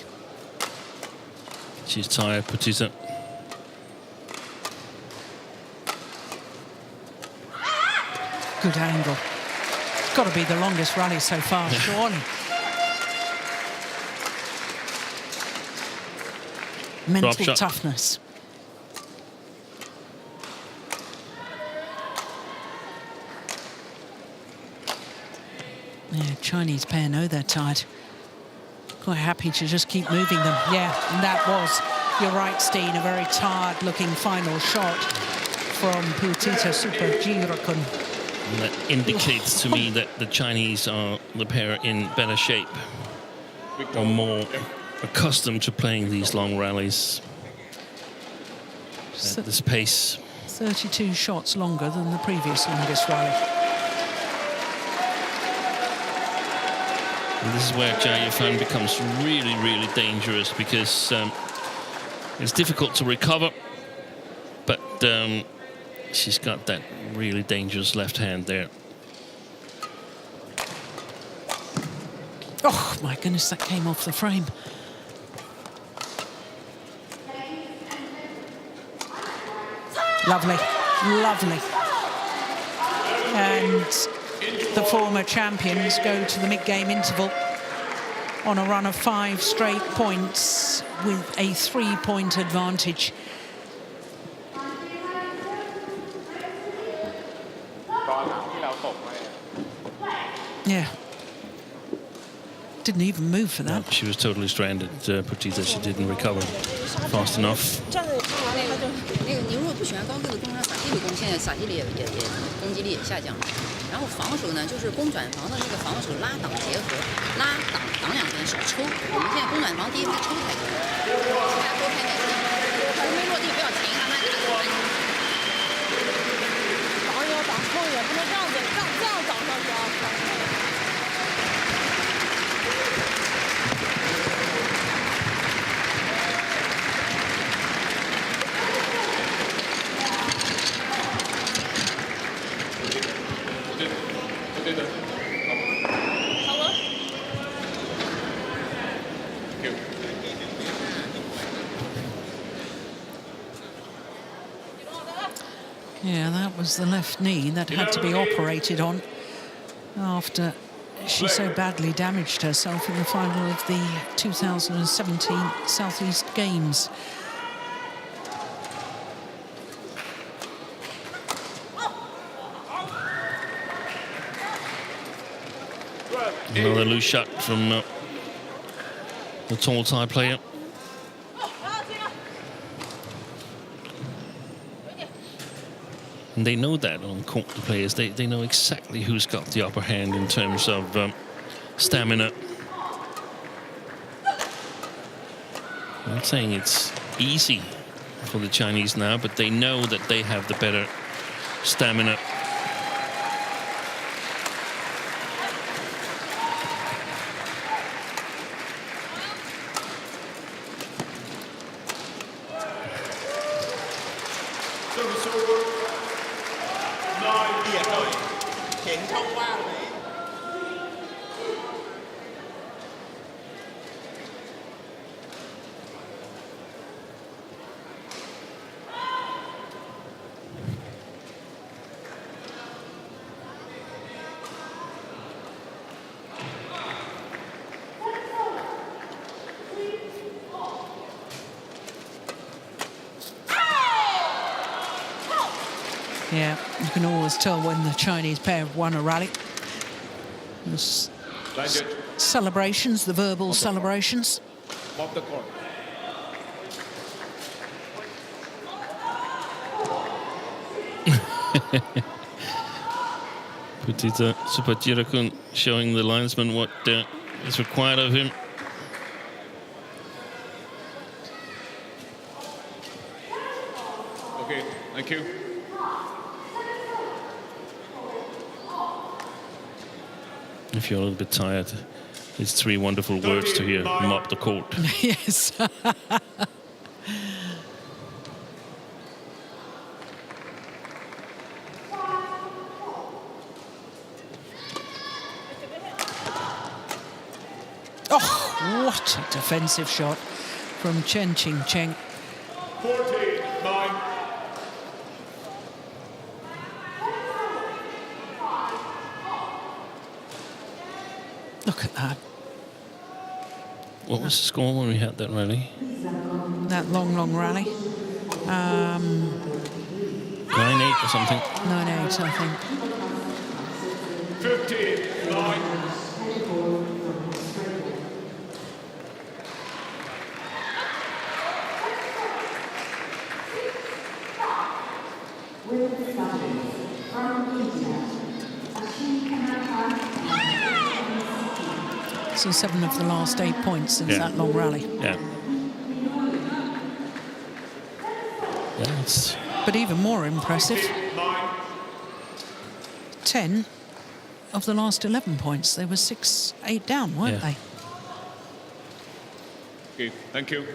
She's tired, Patisa. Good angle. Got to be the longest rally so far, surely. Mental toughness. Yeah, Chinese pair know they're tired. Quite happy to just keep moving them. Yeah, and that was, you're right, Steen, a very tired-looking final shot from Putita SUPAJIRAKUL. And that indicates to me that the Chinese are the pair in better shape, or more accustomed to playing these long rallies at this pace. 32 shots longer than the previous longest rally. And this is where JIA fan becomes really, really dangerous, because it's difficult to recover, but she's got that really dangerous left hand there. Oh, my goodness, that came off the frame. Lovely, lovely. And the former champions go to the mid-game interval on a run of 5 straight points with a 3-point advantage. Yeah. Didn't even move for that. No, she was totally stranded, Putita. She didn't recover fast enough. 你如果不喜欢高个子攻，它撒气力攻，现在撒气力也攻击力也下降了。然后防守呢，就是攻转防的那个防守拉挡结合，拉挡两边少抽。我们现在攻转防第一次抽太多，其他多开点心，还没落地不要停，让它打过来。挡也要挡抽一点，不能这样子，这样挡上去啊。Yeah, that was the left knee that had to be operated on after she so badly damaged herself in the final of the 2017 Southeast Games. Another loose shot from the tall Thai player. And they know that on court, the players. They know exactly who's got the upper hand in terms of stamina. I'm not saying it's easy for the Chinese now, but they know that they have the better stamina. Service over. 9. เบียดหน่อยเห็นช่องว่างไหม Yeah, you can always tell when the Chinese pair have won a rally. There's celebrations, the verbal celebrations. Off the court. Putita SUPAJIRAKUL showing the linesman what is required of him. Okay, thank you. If you're a little bit tired, it's 3 wonderful words to hear: mop the court. Yes. Oh, what a defensive shot from Chen. 14. 9. Look at that. What was the score when we had that rally? That long rally. 9-8 or something. 9-8, I think. 15. 9. So 7 of the last 8 points since that long rally. Yeah. Yeah, it's... But even more impressive, 9. 10 of the last 11 points. They were 6-8 down, weren't Yeah. they? Okay, thank you.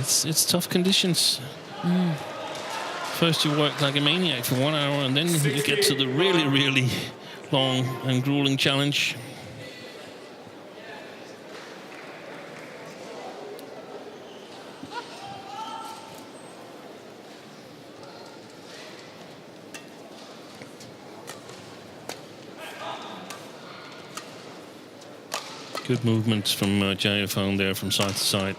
It's tough conditions. First you work like a maniac for 1 hour, and then you get to the really, really long and grueling challenge. Good movements from JIA phone there from side to side.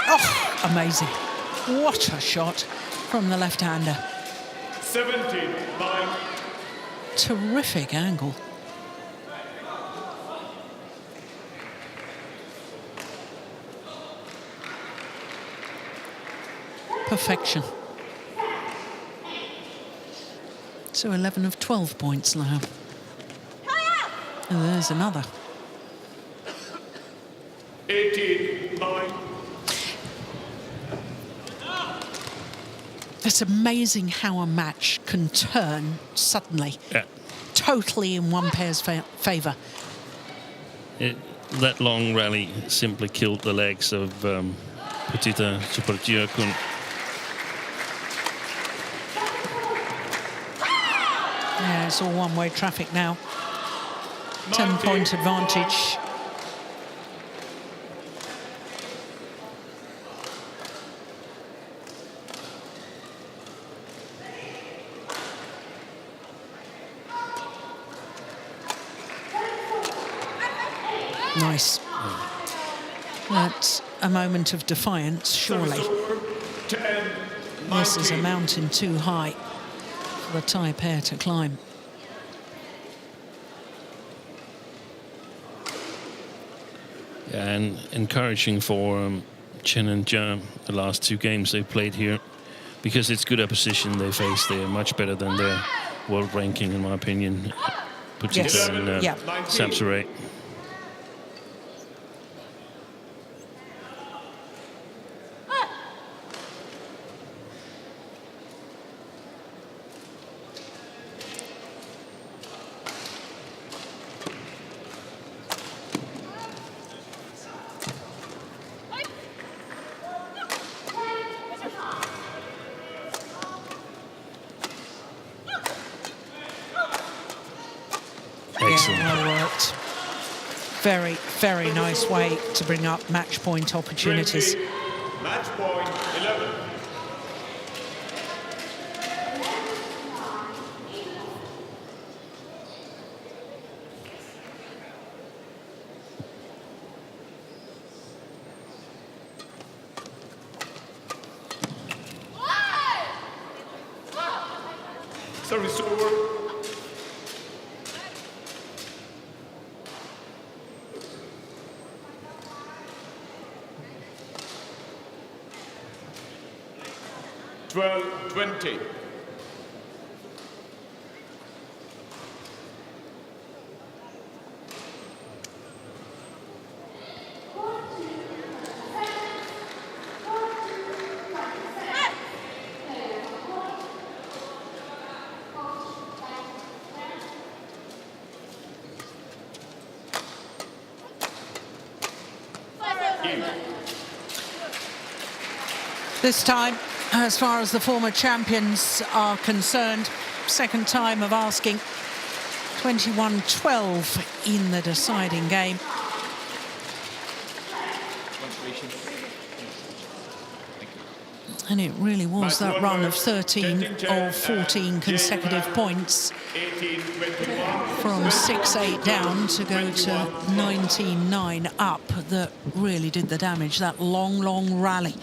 Oh, amazing. What a shot from the left-hander. 17. 9. Terrific angle. Perfection. So 11 of 12 points now. And there's another. 18. 9. It's amazing how a match can turn suddenly, Yeah. totally in one pair's favour. That long rally simply killed the legs of Putita SUPAJIRAKUL. Yeah, it's all one-way traffic now. 10-point advantage. Nice. That's a moment of defiance, surely. Service over. 10. This is a 19. mountain too high for the Thai pair to climb. And encouraging for Chen and JIA, the last 2 games they've played here, because it's good opposition they face. They're much better than their world ranking, in my opinion, particularly in SUPAJIRAKUL. Excellent. Yeah, well worked. Very, very nice way to bring up match point opportunities. 20, match point 11. Service over. Well, 20. This time, as far as the former champions are concerned, second time of asking. 21-12 in the deciding game. And it really was that run of 13 or 14 consecutive points from 6-8 down to go to 19-9 up that really did the damage. That long rally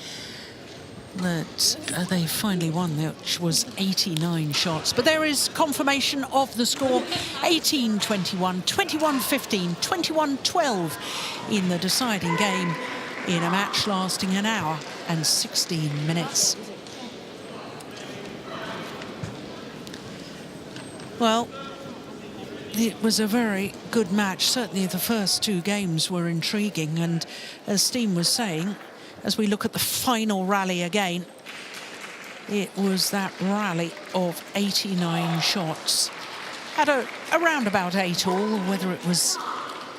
that they finally won, which was 89 shots. But there is confirmation of the score: 18-21, 21-15, 21-12 in the deciding game in a match lasting an hour and 16 minutes. Well, it was a very good match. Certainly the first 2 games were intriguing, and as Steen was saying, as we look at the final rally again, it was that rally of 89 shots. Had around about 8 all, whether it was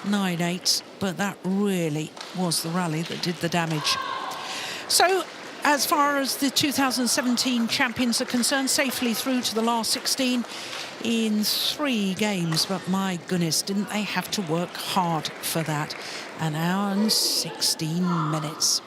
9-8, but that really was the rally that did the damage. So, as far as the 2017 champions are concerned, safely through to the last 16 in 3 games. But my goodness, didn't they have to work hard for that? An hour and 16 minutes.